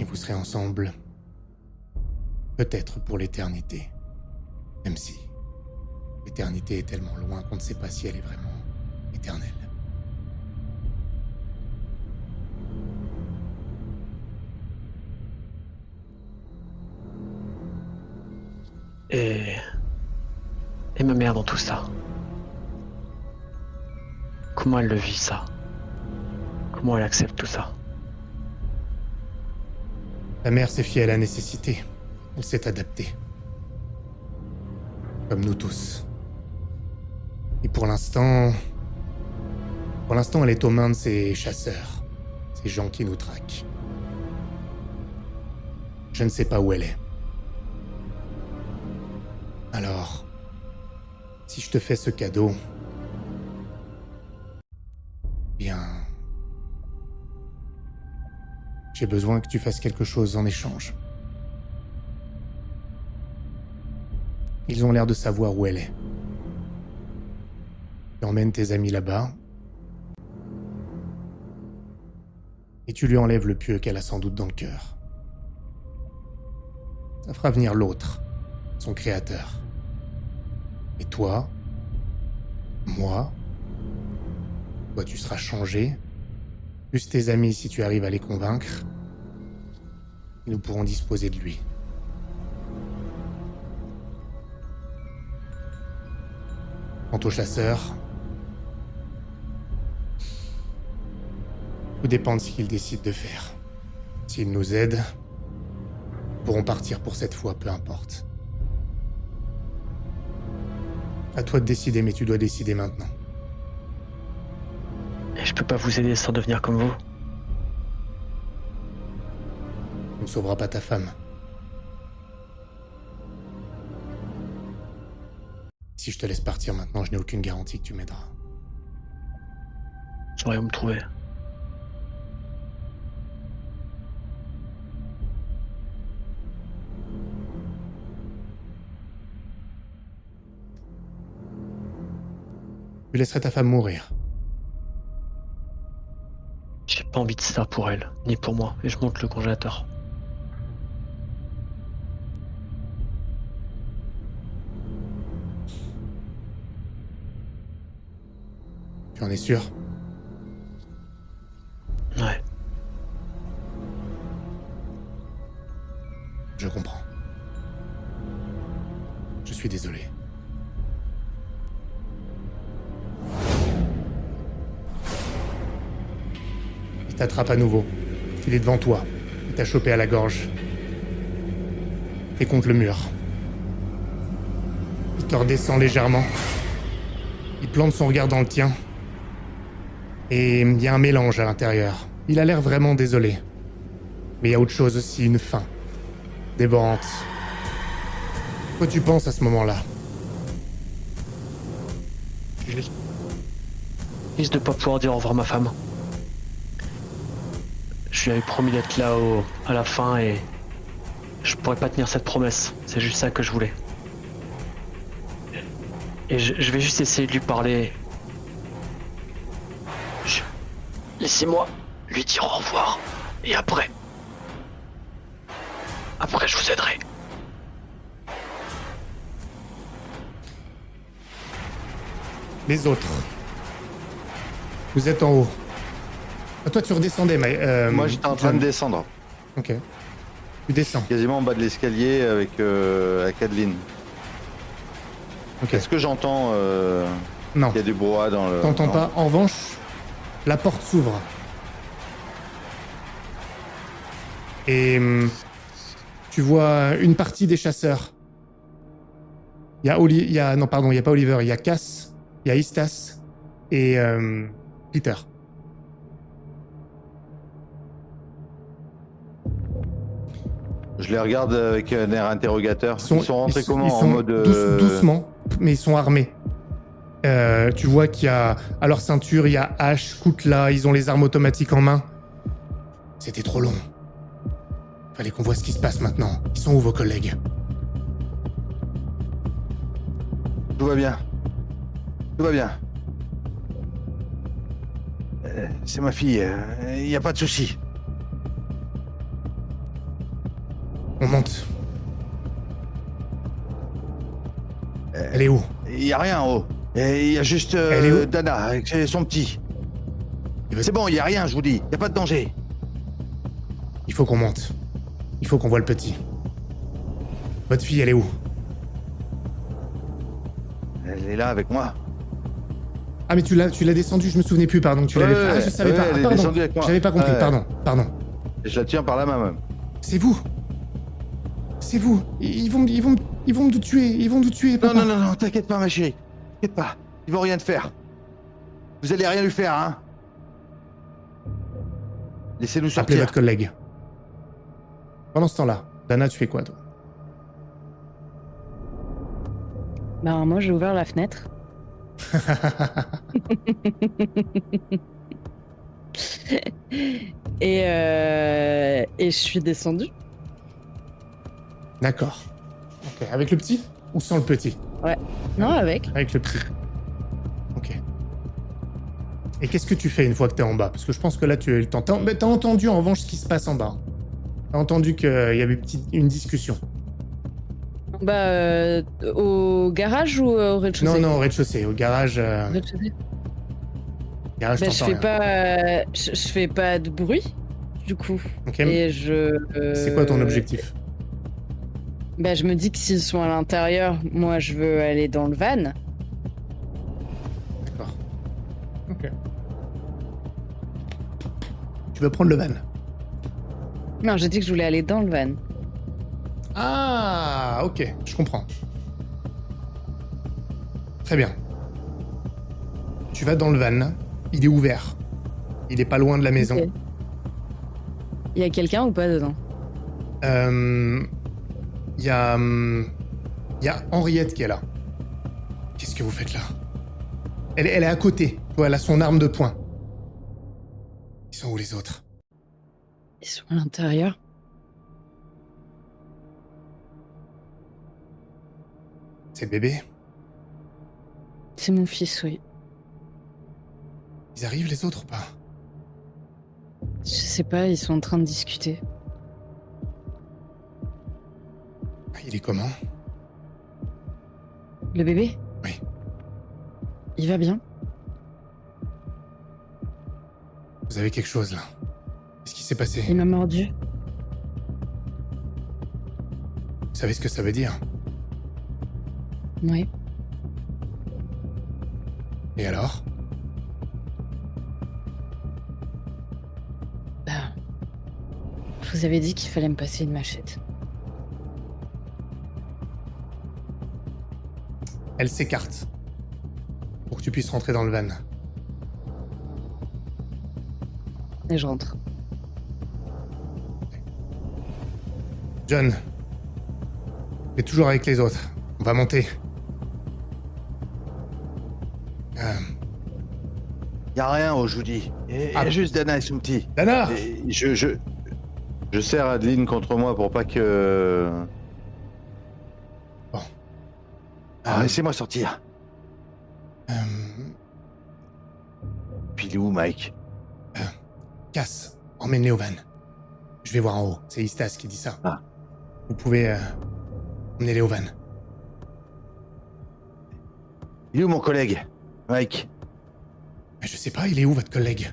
Et vous serez ensemble, peut-être pour l'éternité. Même si l'éternité est tellement loin qu'on ne sait pas si elle est vraiment éternelle. Et ma mère dans tout ça. Comment elle le vit, ça? Comment elle accepte tout ça? Ta mère s'est fiée à la nécessité. Elle s'est adaptée. Comme nous tous. Et pour l'instant, elle est aux mains de ces chasseurs. Ces gens qui nous traquent. Je ne sais pas où elle est. Alors, si je te fais ce cadeau, bien, j'ai besoin que tu fasses quelque chose en échange. Ils ont l'air de savoir où elle est. Tu emmènes tes amis là-bas et tu lui enlèves le pieu qu'elle a sans doute dans le cœur. Ça fera venir l'autre, son créateur. Et toi, moi, toi tu seras changé, plus tes amis si tu arrives à les convaincre, et nous pourrons disposer de lui. Quant aux chasseurs, tout dépend de ce qu'ils décident de faire. S'ils nous aident, nous pourrons partir pour cette fois, peu importe. À toi de décider, mais tu dois décider maintenant. Et je peux pas vous aider sans devenir comme vous. Tu ne sauveras pas ta femme. Si je te laisse partir maintenant, je n'ai aucune garantie que tu m'aideras. Je saurais où me trouver. Tu laisserais ta femme mourir. J'ai pas envie de ça pour elle, ni pour moi, et je monte le congélateur. Tu en es sûr? Ouais. Je comprends. Je suis désolé. Il t'attrape à nouveau. Il est devant toi. Il t'a chopé à la gorge. T'es contre le mur. Il te redescend légèrement. Il plante son regard dans le tien. Et il y a un mélange à l'intérieur. Il a l'air vraiment désolé. Mais il y a autre chose aussi, une faim. Dévorante. Quoi tu penses à ce moment-là? Juste de pas pouvoir dire au revoir à ma femme. Je lui avais promis d'être là à la fin et je pourrais pas tenir cette promesse. C'est juste ça que je voulais. Et je vais juste essayer de lui parler. Laissez-moi lui dire au revoir. Et après... Après, je vous aiderai. Les autres. Vous êtes en haut. Ah, toi, tu redescendais, mais... Moi, j'étais en train de descendre, Ok. Tu descends. quasiment en bas de l'escalier avec Adeline. Ok. Est-ce que j'entends Non. qu'il y a du brouhaha dans le... T'entends non. pas. En revanche, la porte s'ouvre. Et tu vois une partie des chasseurs. Il y a non, pardon, il y a pas Oliver. Il y a Cass, il y a Istas et Peter. Je les regarde avec un air interrogateur. Ils sont rentrés comment? Ils En sont mode... doucement, mais ils sont armés. Tu vois qu'il y a à leur ceinture, il y a hache, coutelas, ils ont les armes automatiques en main. C'était trop long. Fallait qu'on voit ce qui se passe maintenant. Ils sont où vos collègues? Tout va bien. Tout va bien. C'est ma fille. Il n'y a pas de souci. On monte. Elle est où? Il n'y a rien en haut. Il y a juste Elle est où? Dana avec son petit. C'est bon, il n'y a rien, je vous dis. Il n'y a pas de danger. Il faut qu'on monte. Il faut qu'on voit le petit. Votre fille, elle est où? Elle est là avec moi. Ah, mais tu l'as descendue, je me souvenais plus, pardon. Tu l'avais Ouais, fait. Ah, je savais ouais, pas. elle Ah, est pardon. descendue avec moi. J'avais pas compris, Ouais. pardon. Et je la tiens par la main même. C'est vous. C'est vous. Ils vont nous tuer. Ils vont nous tuer, Non, papa. non, t'inquiète pas, ma chérie. T'inquiète pas. Ils vont rien te faire. Vous allez rien lui faire, hein. Laissez-nous Appelez sortir. votre collègue. Pendant ce temps-là, Dana, tu fais quoi, toi? Bah, moi, j'ai ouvert la fenêtre. Et je suis descendue. D'accord. Ok. Avec le petit ou sans le petit? Non, avec. Avec le petit. Ok. Et qu'est-ce que tu fais une fois que t'es en bas? Parce que je pense que là, tu as eu le temps. T'as entendu en revanche ce qui se passe en bas. T'as entendu qu'il y avait une discussion. Bah, au garage ou au rez-de-chaussée? Non, au rez-de-chaussée, au garage. Au rez-de-chaussée. Garage, Bah, je t'entends fais rien. pas, je fais pas de bruit, du coup. Ok. Et je. C'est quoi ton objectif? Bah, je me dis que s'ils sont à l'intérieur, moi, je veux aller dans le van. D'accord. Ok. Tu veux prendre le van? Non, j'ai dit que je voulais aller dans le van. Ah, ok, je comprends. Très bien. Tu vas dans le van, il est ouvert. Il est pas loin de la maison. Ok. Il y a quelqu'un ou pas dedans? Il y a Henriette qui est là. Qu'est-ce que vous faites là? Elle est à côté. Tu vois, elle a son arme de poing. Ils sont où les autres? Ils sont à l'intérieur. C'est le bébé? C'est mon fils, oui. Ils arrivent les autres ou pas? Je sais pas, ils sont en train de discuter. Il est comment? Le bébé? Oui. Il va bien. vous avez quelque chose là. Qu'est-ce qui s'est passé? Il m'a mordu. Vous savez ce que ça veut dire? Oui. Et alors? Bah, je vous avais dit qu'il fallait me passer une machette. Elle s'écarte pour que tu puisses rentrer dans le van. Et je rentre. John, t'es toujours avec les autres. On va monter. Y a rien, je vous dis. Y a juste Dana et son petit. Dana! Et je serre Adeline contre moi pour pas que... Bon. Laissez-moi sortir. Puis il est où, Mike? Cass, emmène-les au van. Je vais voir en haut. C'est Istas qui dit ça. Ah. Vous pouvez emmener-les au van. Il est où mon collègue, Mike? Mais je sais pas, il est où votre collègue?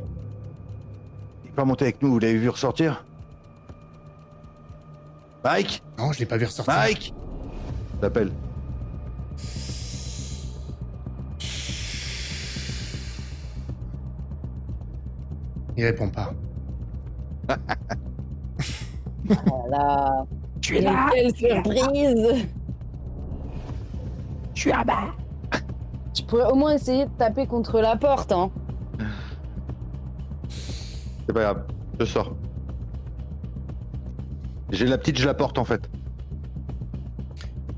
Il est pas monté avec nous, vous l'avez vu ressortir? Mike? Non, je l'ai pas vu ressortir. Mike! T'appelles. Il répond pas. Voilà. Tu es là! Quelle surprise! Je suis à bas! Je pourrais au moins essayer de taper contre la porte, hein. C'est pas grave, je sors. J'ai la petite, je la porte en fait.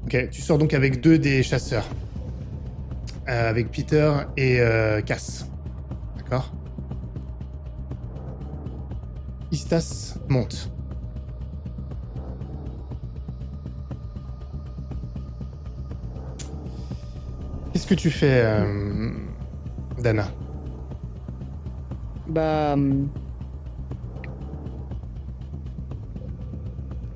Ok, tu sors donc avec 2 des chasseurs. Avec Peter et Cass. D'accord? Istas monte. Qu'est-ce que tu fais, Dana? Bah.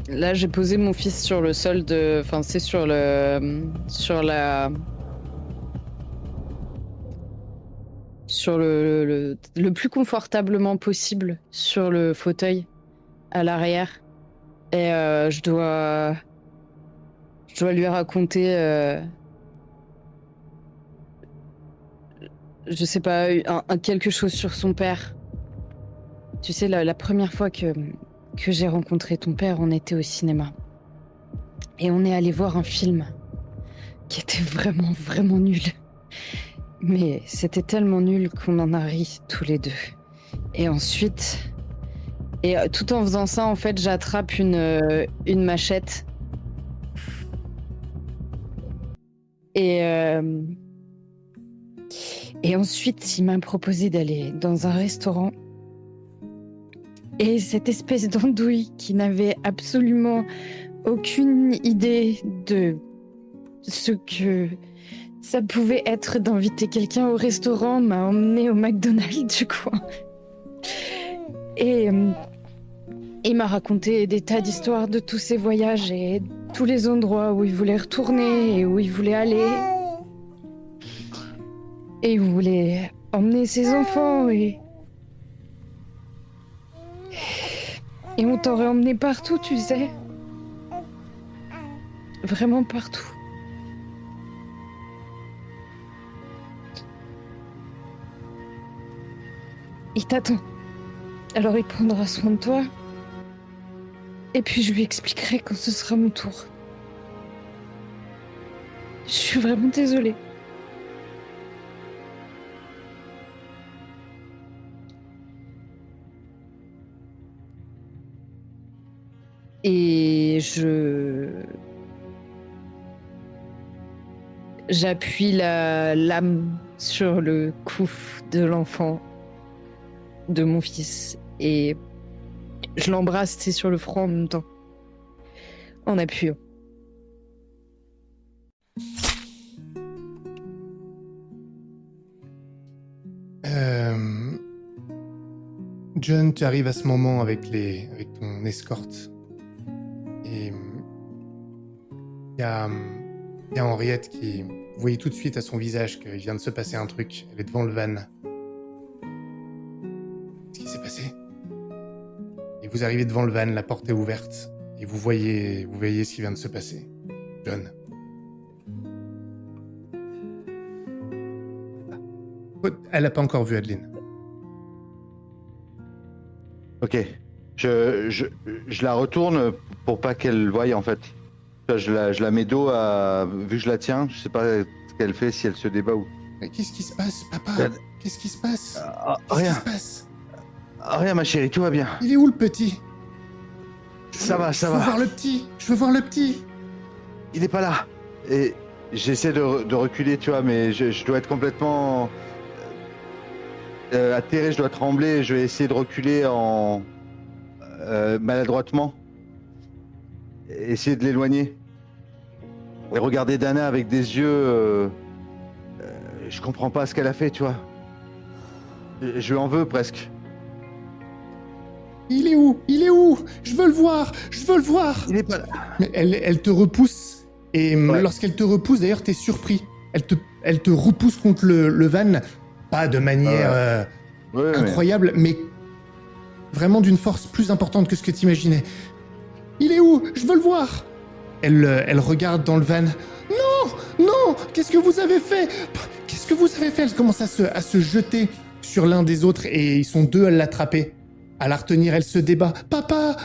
Là, j'ai posé mon fils sur le sol de. Enfin, c'est sur le. Sur la. Sur le plus confortablement possible sur le fauteuil à l'arrière. Et je dois lui raconter. Je sais pas, quelque chose sur son père. Tu sais, la première fois que j'ai rencontré ton père, on était au cinéma. Et on est allé voir un film qui était vraiment, vraiment nul. Mais c'était tellement nul qu'on en a ri tous les deux. Et ensuite... Et tout en faisant ça, en fait, j'attrape une machette. Et ensuite, il m'a proposé d'aller dans un restaurant. Et cette espèce d'andouille qui n'avait absolument aucune idée de ce que ça pouvait être d'inviter quelqu'un au restaurant m'a emmené au McDonald's du coin. Et il m'a raconté des tas d'histoires de tous ses voyages et tous les endroits où il voulait retourner et où il voulait aller. Et il voulait emmener ses enfants et on t'aurait emmené partout, tu sais. Vraiment partout. Il t'attend. Alors il prendra soin de toi. Et puis je lui expliquerai quand ce sera mon tour. Je suis vraiment désolée. Et j'appuie la lame sur le cou de l'enfant, de mon fils, et je l'embrasse, c'est sur le front en même temps, en appuyant. John, tu arrives à ce moment avec ton escorte. Et il y a Henriette qui... Vous voyez tout de suite à son visage qu'il vient de se passer un truc. Elle est devant le van. Qu'est-ce qui s'est passé? vous arrivez devant le van, la porte est ouverte, et vous voyez ce qui vient de se passer. John. Elle n'a pas encore vu Adeline. Ok. Je la retourne pour pas qu'elle voie en fait. Je la mets dos à... Vu que je la tiens, je sais pas ce qu'elle fait, si elle se débat ou... Mais qu'est-ce qui se passe, papa? Qu'est-ce qui se passe? Rien. Qu'est-ce qui se passe? Rien ma chérie, tout va bien. Il est où le petit? Ça va. Je veux voir le petit. Je veux voir le petit. Il est pas là. Et j'essaie de reculer, tu vois, mais je dois être complètement atterré, je dois trembler, je vais essayer de reculer en maladroitement. Essayer de l'éloigner. Et regarder Dana avec des yeux... je comprends pas ce qu'elle a fait, tu vois. Je lui en veux presque. Il est où? Il est où? Je veux le voir. Je veux le voir. Il est pas là. Mais elle te repousse. Et Ouais. lorsqu'elle te repousse, d'ailleurs, t'es surpris. Elle te repousse contre le van. Pas de manière Ouais, incroyable, mais vraiment d'une force plus importante que ce que t'imaginais. Il est où? Je veux le voir. Elle regarde dans le van. Non! Qu'est-ce que vous avez fait? Qu'est-ce que vous avez fait? Elle commence à se jeter sur l'un des autres et ils sont deux à l'attraper. À la retenir, elle se débat. Papa,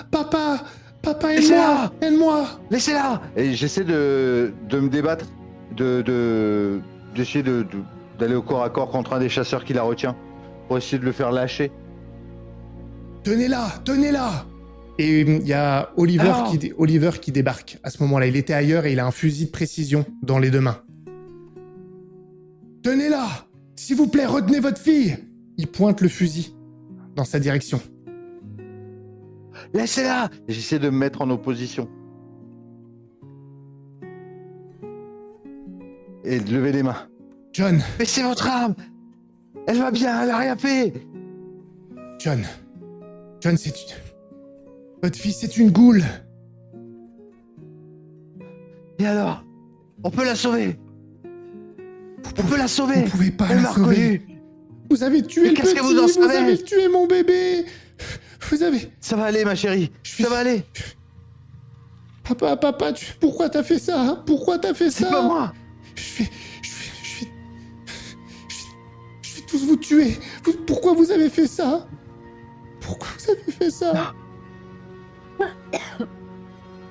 Laissez-la! aide-moi! Laissez-la! Et j'essaie de me débattre, d'essayer d'aller au corps à corps contre un des chasseurs qui la retient, pour essayer de le faire lâcher. Tenez-la! Et il y a Oliver qui débarque à ce moment-là. Il était ailleurs et il a un fusil de précision dans les deux mains. Tenez-la! S'il vous plaît, retenez votre fille! Il pointe le fusil dans sa direction. Laissez-la! J'essaie de me mettre en opposition. Et de lever les mains. John, Mais c'est votre âme! Elle va bien, elle a rien fait! John, votre fille, c'est une goule! Et alors? On peut la sauver! On peut la sauver! Vous pouvez pas Elle la m'a sauver! reconnu! Vous avez tué Mais le qu'est-ce petit! que vous en savez? avez tué mon bébé! Vous avez... Ça va aller, ma chérie! Ça va aller! Papa, pourquoi t'as fait ça? Pourquoi t'as fait ça? C'est pas moi! Je vais tous vous tuer. Pourquoi vous avez fait ça? Pourquoi vous avez fait ça?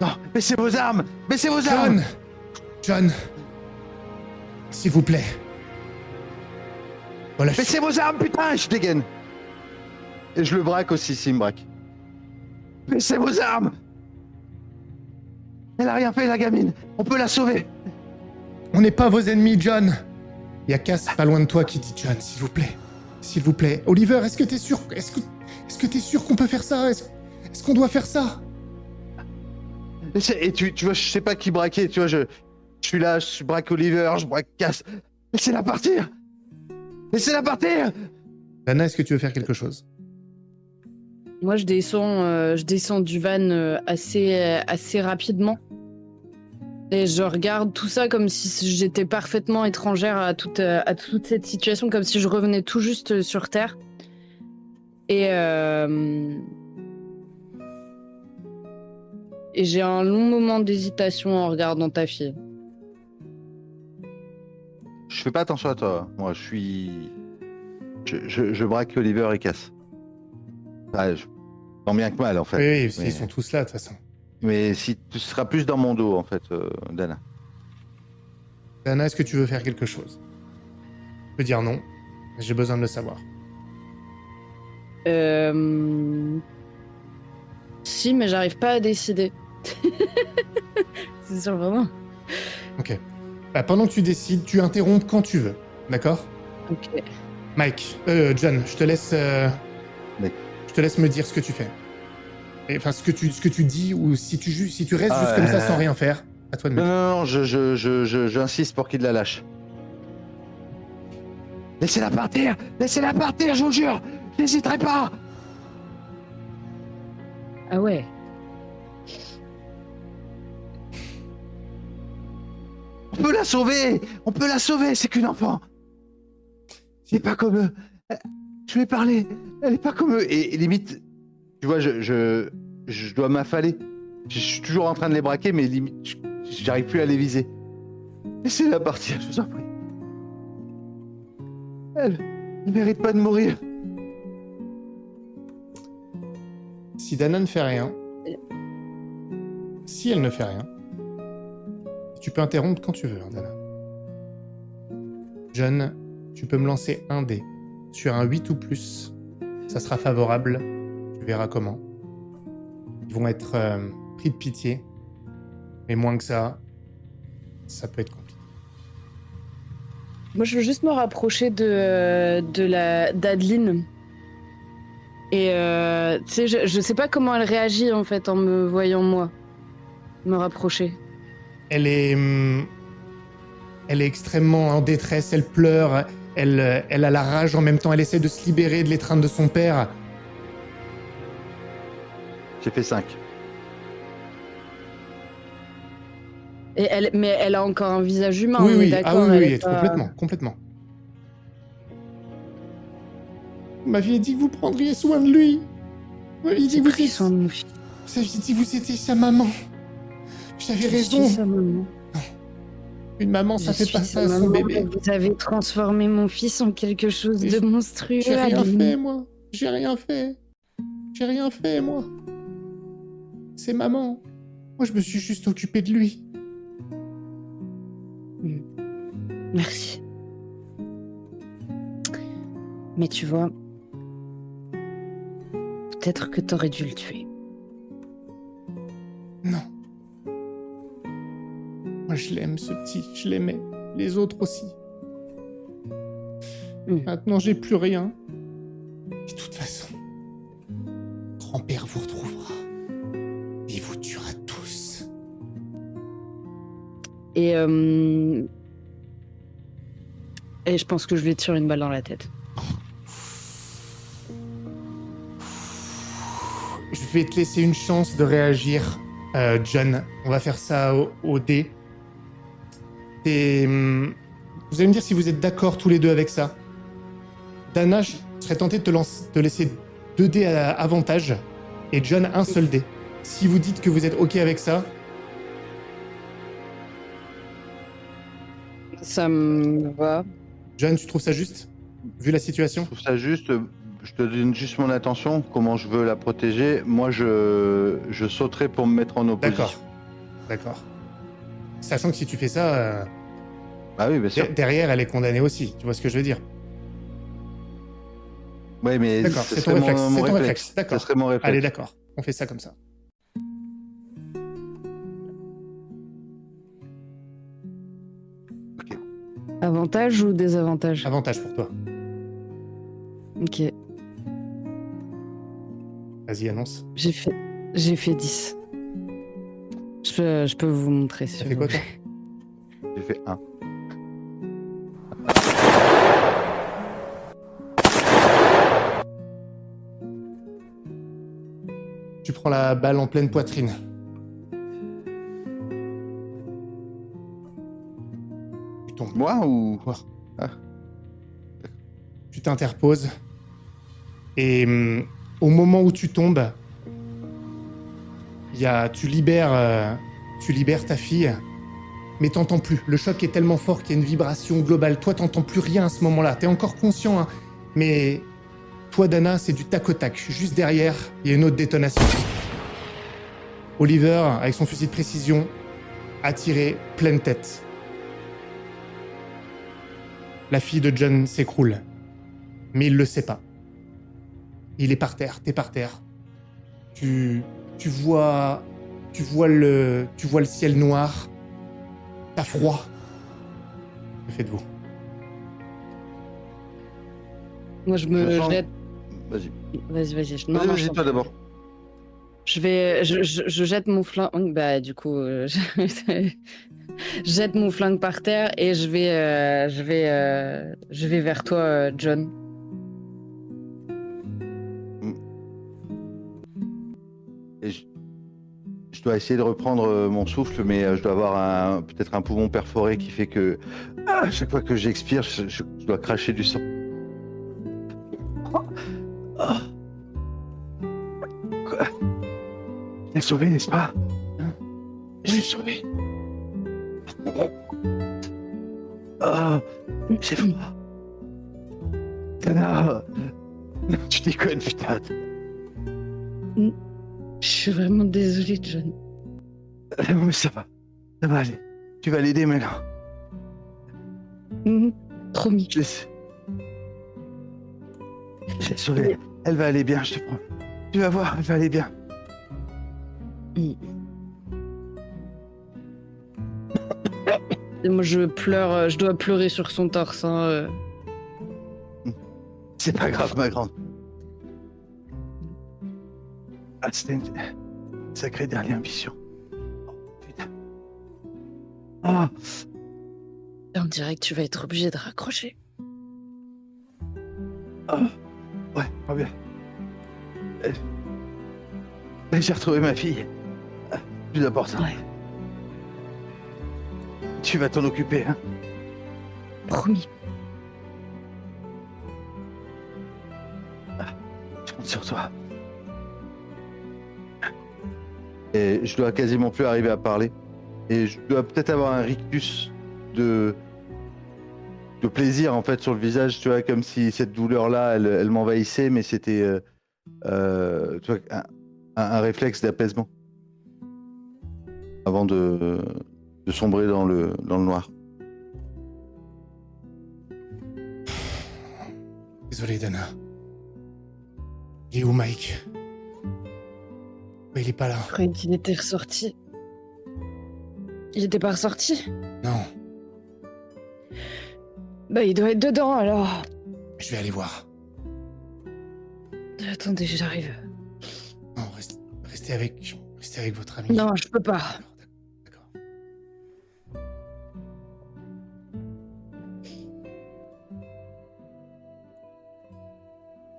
Non, baissez vos armes! Baissez vos armes! John, s'il vous plaît. Voilà. Baissez vos armes, putain! Je dégaine. Et je le braque aussi, s'il me braque. Baissez vos armes! Elle a rien fait, la gamine. On peut la sauver. On n'est pas vos ennemis, John. Il y a Cass pas loin de toi qui dit John, s'il vous plaît. S'il vous plaît. Oliver, est-ce que t'es sûr? Est-ce que t'es sûr qu'on peut faire ça? Est-ce qu'on doit faire ça? Et tu vois, je sais pas qui braquer, tu vois, je suis là, je braque Oliver, je braque Cass. Laissez-la partir! Laissez-la partir! Dana, est-ce que tu veux faire quelque chose? Moi, je descends du van assez rapidement. Et je regarde tout ça comme si j'étais parfaitement étrangère à toute cette situation, comme si je revenais tout juste sur Terre. Et j'ai un long moment d'hésitation en regardant ta fille. Je fais pas attention à toi. Moi, je braque Oliver et Cass. Enfin, tant bien que mal, en fait. Oui, mais, ils sont tous là, de toute façon. Mais si tu seras plus dans mon dos, en fait, Dana. Dana, est-ce que tu veux faire quelque chose? Je peux dire non. J'ai besoin de le savoir. Si, mais j'arrive pas à décider. C'est sûr, vraiment. Ok. Pendant que tu décides, tu interrompes quand tu veux. D'accord? Ok. Mike, John, je te laisse me dire ce que tu fais. Enfin, ce que tu dis, ou si tu restes juste comme ça sans rien faire, à toi de me dire. Non, j'insiste pour qu'il la lâche. Laissez-la partir, je vous jure, j'hésiterai pas. Ah ouais. On peut la sauver, c'est qu'une enfant. C'est pas comme eux. Je lui ai parlé, elle est pas comme eux. Et limite, Tu vois, je dois m'affaler. Je suis toujours en train de les braquer, mais limite, j'arrive plus à les viser. Laissez-la partir, je vous en prie. Elle ne mérite pas de mourir. Si Dana ne fait rien, si elle ne fait rien, tu peux interrompre quand tu veux, hein, Dana. John, tu peux me lancer un dé. Sur un 8 ou plus, ça sera favorable. Tu verras comment. Ils vont être pris de pitié. Mais moins que ça peut être compliqué. Moi, je veux juste me rapprocher d'Adeline. Et tu sais, je sais pas comment elle réagit en fait en me voyant moi me rapprocher. Elle est extrêmement en détresse, elle pleure, elle a la rage en même temps, elle essaie de se libérer de l'étreinte de son père. J'ai fait 5. Mais elle a encore un visage humain, Oui, on est oui, d'accord. oui, elle est pas- complètement. Vous m'aviez dit que vous prendriez soin de lui. Vous m'aviez dit J'ai que pris soin de mon fils. vous aviez dit que vous étiez sa maman. J'avais Je raison. suis sa maman. Une maman, ça Je fait suis pas sa ça à son maman. bébé. Vous avez transformé mon fils en quelque chose Mais de monstrueux. J'ai rien Adeline. fait, moi. J'ai rien fait, moi. C'est maman. Moi, je me suis juste occupé de lui. Merci. Mais tu vois, peut-être que t'aurais dû le tuer. Non. Moi, je l'aime, ce petit. Je l'aimais. Les autres aussi. Maintenant, j'ai plus rien. Et de toute façon, grand-père vous retrouvera. Et vous tuera tous. Et je pense que je lui tire une balle dans la tête. Je vais te laisser une chance de réagir, John. On va faire ça au dé. Vous allez me dire si vous êtes d'accord tous les deux avec ça. Dana, je serais tenté de te laisser 2 dés à avantage et John un seul dé. Si vous dites que vous êtes OK avec ça, Ça me va. John, tu trouves ça juste, vu la Je situation? trouve ça juste. Je te donne juste mon attention, comment je veux la protéger. Moi, je sauterai pour me mettre en opposition. D'accord. Sachant que si tu fais ça, Ah oui, bien sûr. derrière, elle est condamnée aussi. Tu vois ce que je veux dire? Ouais, mais D'accord, ce c'est serait ton mon- réflexe. mon C'est ton réflexe. réflexe. D'accord. Ce serait mon réflexe. Allez, d'accord. On fait ça comme ça. Avantage ou désavantage? Avantage pour toi. Ok. Vas-y, annonce. J'ai fait 10. Je peux vous montrer si Ça vous fait quoi, toi? voulez. J'ai fait 1. Tu prends la balle en pleine poitrine. Tu tombes. Moi ou Toi. Ah. Tu t'interposes. Et au moment où tu tombes, tu libères ta fille, mais t'entends plus. Le choc est tellement fort qu'il y a une vibration globale. Toi, t'entends plus rien à ce moment-là. T'es encore conscient, hein, mais toi, Dana, c'est du tac au tac. Juste derrière, il y a une autre détonation. Oliver, avec son fusil de précision, a tiré pleine tête. La fille de John s'écroule, mais il le sait pas. Il est par terre, t'es par terre. Tu vois le ciel noir. T'as froid. Que faites-vous? Moi, je me Je sens- jette. Vas-y. Vas-y. Vas-y, je toi d'abord. je jette mon flingue. Bah, du coup, je jette mon flingue par terre et je vais vers toi, John. Et je dois essayer de reprendre mon souffle, mais je dois avoir peut-être un poumon perforé qui fait que à chaque fois que j'expire, je dois cracher du sang. J'ai sauvé, n'est-ce pas? Hein? J'ai sauvé. Ah, j'ai froid. Dana, non, tu déconnes, putain. Je suis vraiment désolée, John. Mais ça va aller. Tu vas l'aider maintenant. Promis. Je l'ai sauvée. Elle va aller bien, je te promets. Tu vas voir, elle va aller bien. Et moi, je pleure, je dois pleurer sur son torse. Hein. C'est pas grave, ma grande. Ah, c'était une sacrée dernière mission. Oh, putain. Ah, On dirait que tu vas être obligé de raccrocher. ouais, pas bien. J'ai retrouvé ma fille. Plus important. Ouais. Tu vas t'en occuper, hein. Promis. Je compte sur toi. Et je dois quasiment plus arriver à parler. Et je dois peut-être avoir un rictus de plaisir en fait sur le visage, tu vois, comme si cette douleur-là, elle m'envahissait, mais c'était tu vois, un réflexe d'apaisement avant de sombrer dans le noir. Désolé, Dana. Il est où, Mike? Il est pas là. Je croyais qu'il était ressorti. Il était pas ressorti? Non, Bah, il doit être dedans, alors. je vais aller voir. Attendez, j'arrive. Non, restez avec votre ami. Non, je peux pas. Alors, d'accord.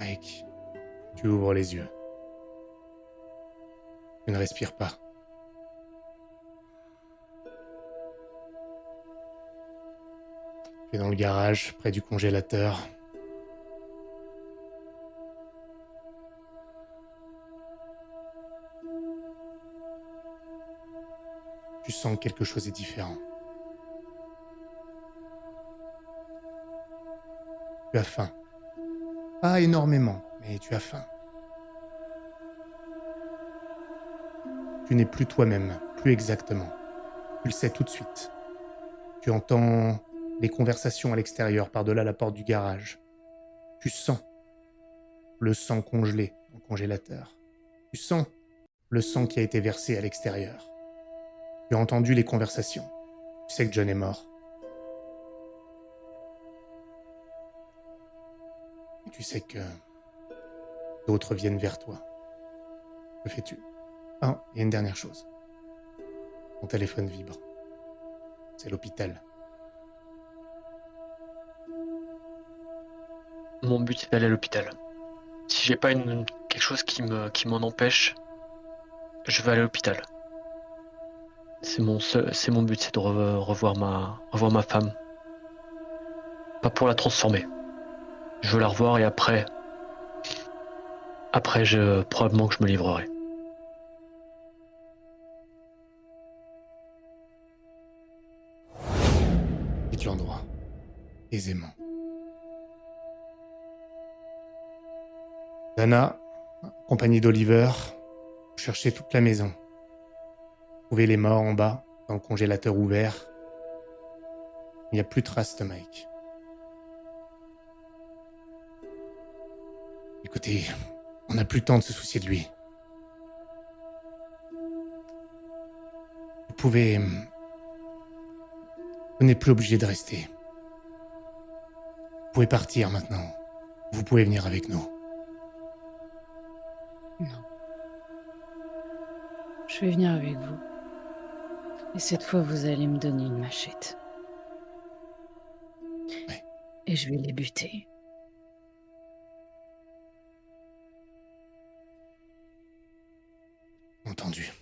Mike, tu ouvres les yeux. Tu ne respires pas. Tu es dans le garage, près du congélateur. Tu sens que quelque chose est différent. Tu as faim. Pas énormément, mais tu as faim. Tu n'es plus toi-même, plus exactement. Tu le sais tout de suite. Tu entends les conversations à l'extérieur, par-delà la porte du garage. Tu sens le sang congelé au congélateur. Tu sens le sang qui a été versé à l'extérieur. Tu as entendu les conversations. Tu sais que John est mort. Et tu sais que d'autres viennent vers toi. Que fais-tu? Ah, il y a une dernière chose. Ton téléphone vibre. C'est l'hôpital. Mon but, c'est d'aller à l'hôpital. Si j'ai pas quelque chose qui m'en empêche, je vais aller à l'hôpital. C'est mon but, c'est de revoir ma femme. Pas pour la transformer. Je veux la revoir et après, probablement que je me livrerai. Quitte l'endroit. Aisément. Dana, compagnie d'Oliver, cherchez toute la maison. Trouvez les morts en bas, dans le congélateur ouvert. Il n'y a plus de trace de Mike. Écoutez, on n'a plus le temps de se soucier de lui. Vous n'êtes plus obligé de rester. Vous pouvez partir maintenant. Vous pouvez venir avec nous. Non. Je vais venir avec vous. Et cette fois, vous allez me donner une machette. Ouais. Et je vais les buter. Entendu.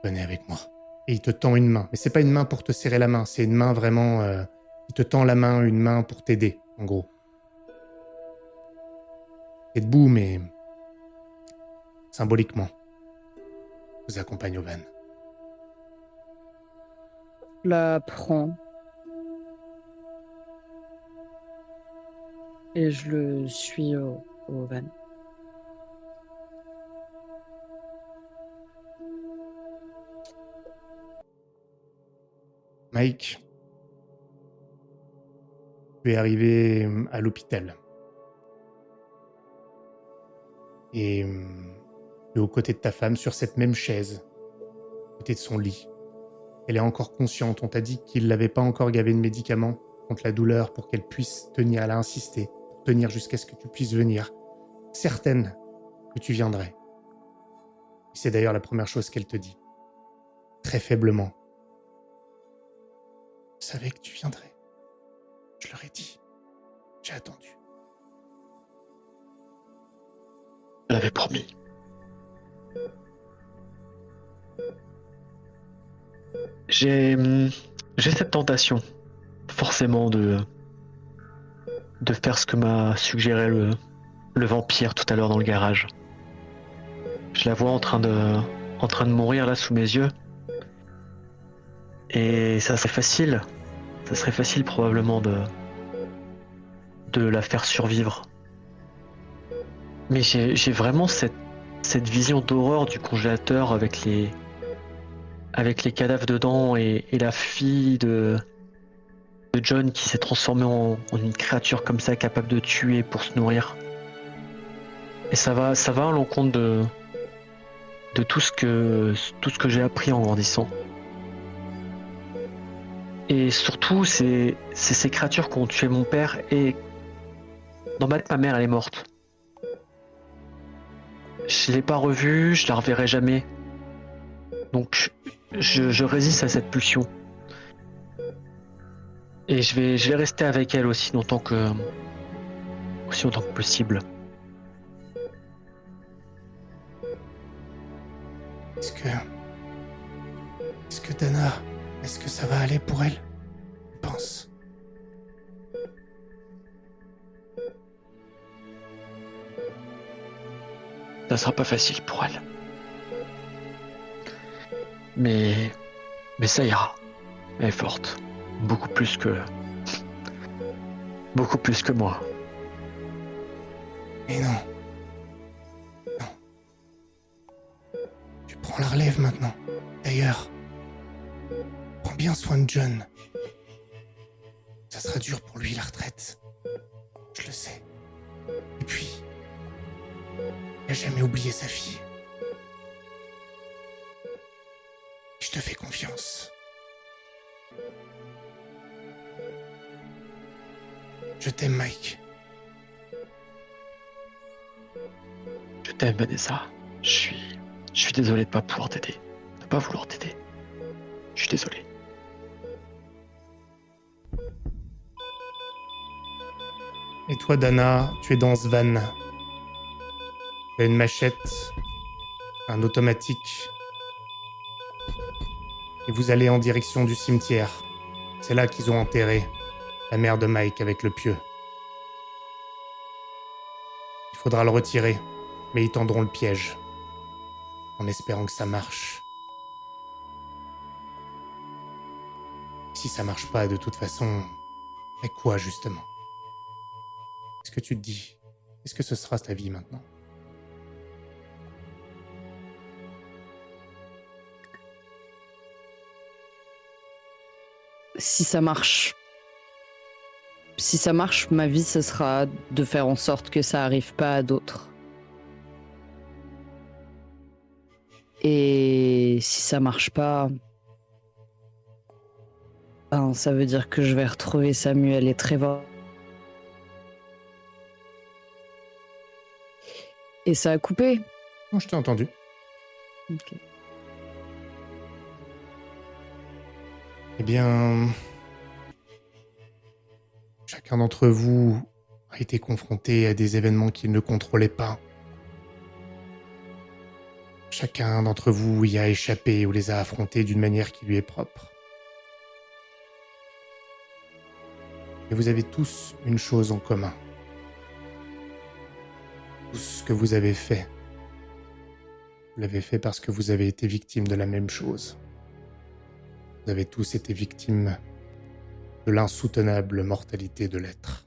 Venez avec moi. Et il te tend une main. Mais c'est pas une main pour te serrer la main, c'est une main vraiment... il te tend la main, une main pour t'aider, en gros. T'es debout, mais symboliquement, vous accompagne au van. Je la prends. Et je le suis au van. Mike, tu es arrivé à l'hôpital. Et tu es aux côtés de ta femme sur cette même chaise, à côté de son lit. Elle est encore consciente. On t'a dit qu'il l'avait pas encore gavé de médicaments contre la douleur pour qu'elle puisse tenir. Elle a insisté pour tenir jusqu'à ce que tu puisses venir. Certaine que tu viendrais. Et c'est d'ailleurs la première chose qu'elle te dit. Très faiblement. Je savais que tu viendrais. Je leur ai dit. J'ai attendu. Je l'avais promis. J'ai cette tentation, forcément, de faire ce que m'a suggéré le vampire tout à l'heure dans le garage. Je la vois en train de mourir là sous mes yeux. Et ça serait facile. Ça serait facile probablement de la faire survivre. Mais j'ai vraiment cette vision d'horreur du congélateur avec les cadavres dedans et la fille de John qui s'est transformée en une créature comme ça capable de tuer pour se nourrir. Et ça va à l'encontre de tout ce que j'ai appris en grandissant. Et surtout, c'est ces créatures qui ont tué mon père et dans ma tête, ma mère elle est morte. Je l'ai pas revue, je la reverrai jamais. Donc je résiste à cette pulsion. Et je vais rester avec elle aussi longtemps que possible. Est-ce que Dana, est-ce que ça va aller pour elle? Je pense. Ça sera pas facile pour elle. Mais ça ira. Elle est forte. Beaucoup plus que moi. Mais non. Non. Tu prends la relève maintenant. D'ailleurs, prends bien soin de John. Ça sera dur pour lui la retraite. Je le sais. Et puis, il n'a jamais oublié sa fille. Je te fais confiance. Je t'aime, Mike. Je t'aime, Vanessa. Je suis désolé de pas pouvoir t'aider. De pas vouloir t'aider. Je suis désolé. Et toi, Dana, tu es dans ce van. Tu as une machette, un automatique. Et vous allez en direction du cimetière. C'est là qu'ils ont enterré la mère de Mike avec le pieu. Il faudra le retirer, mais ils tendront le piège. En espérant que ça marche. Si ça marche pas, de toute façon, mais quoi justement? Qu'est-ce que tu te dis? Est-ce que ce sera ta vie maintenant? Si ça marche, ma vie, ce sera de faire en sorte que ça arrive pas à d'autres. Et si ça marche pas, ben, ça veut dire que je vais retrouver Samuel et Trevor. Et ça a coupé. Non, je t'ai entendu. Ok. Eh bien, chacun d'entre vous a été confronté à des événements qu'il ne contrôlait pas. Chacun d'entre vous y a échappé ou les a affrontés d'une manière qui lui est propre. Et vous avez tous une chose en commun. Tout ce que vous avez fait Vous l'avez fait parce que vous avez été victime de la même chose. Vous avez tous été victimes de l'insoutenable mortalité de l'être.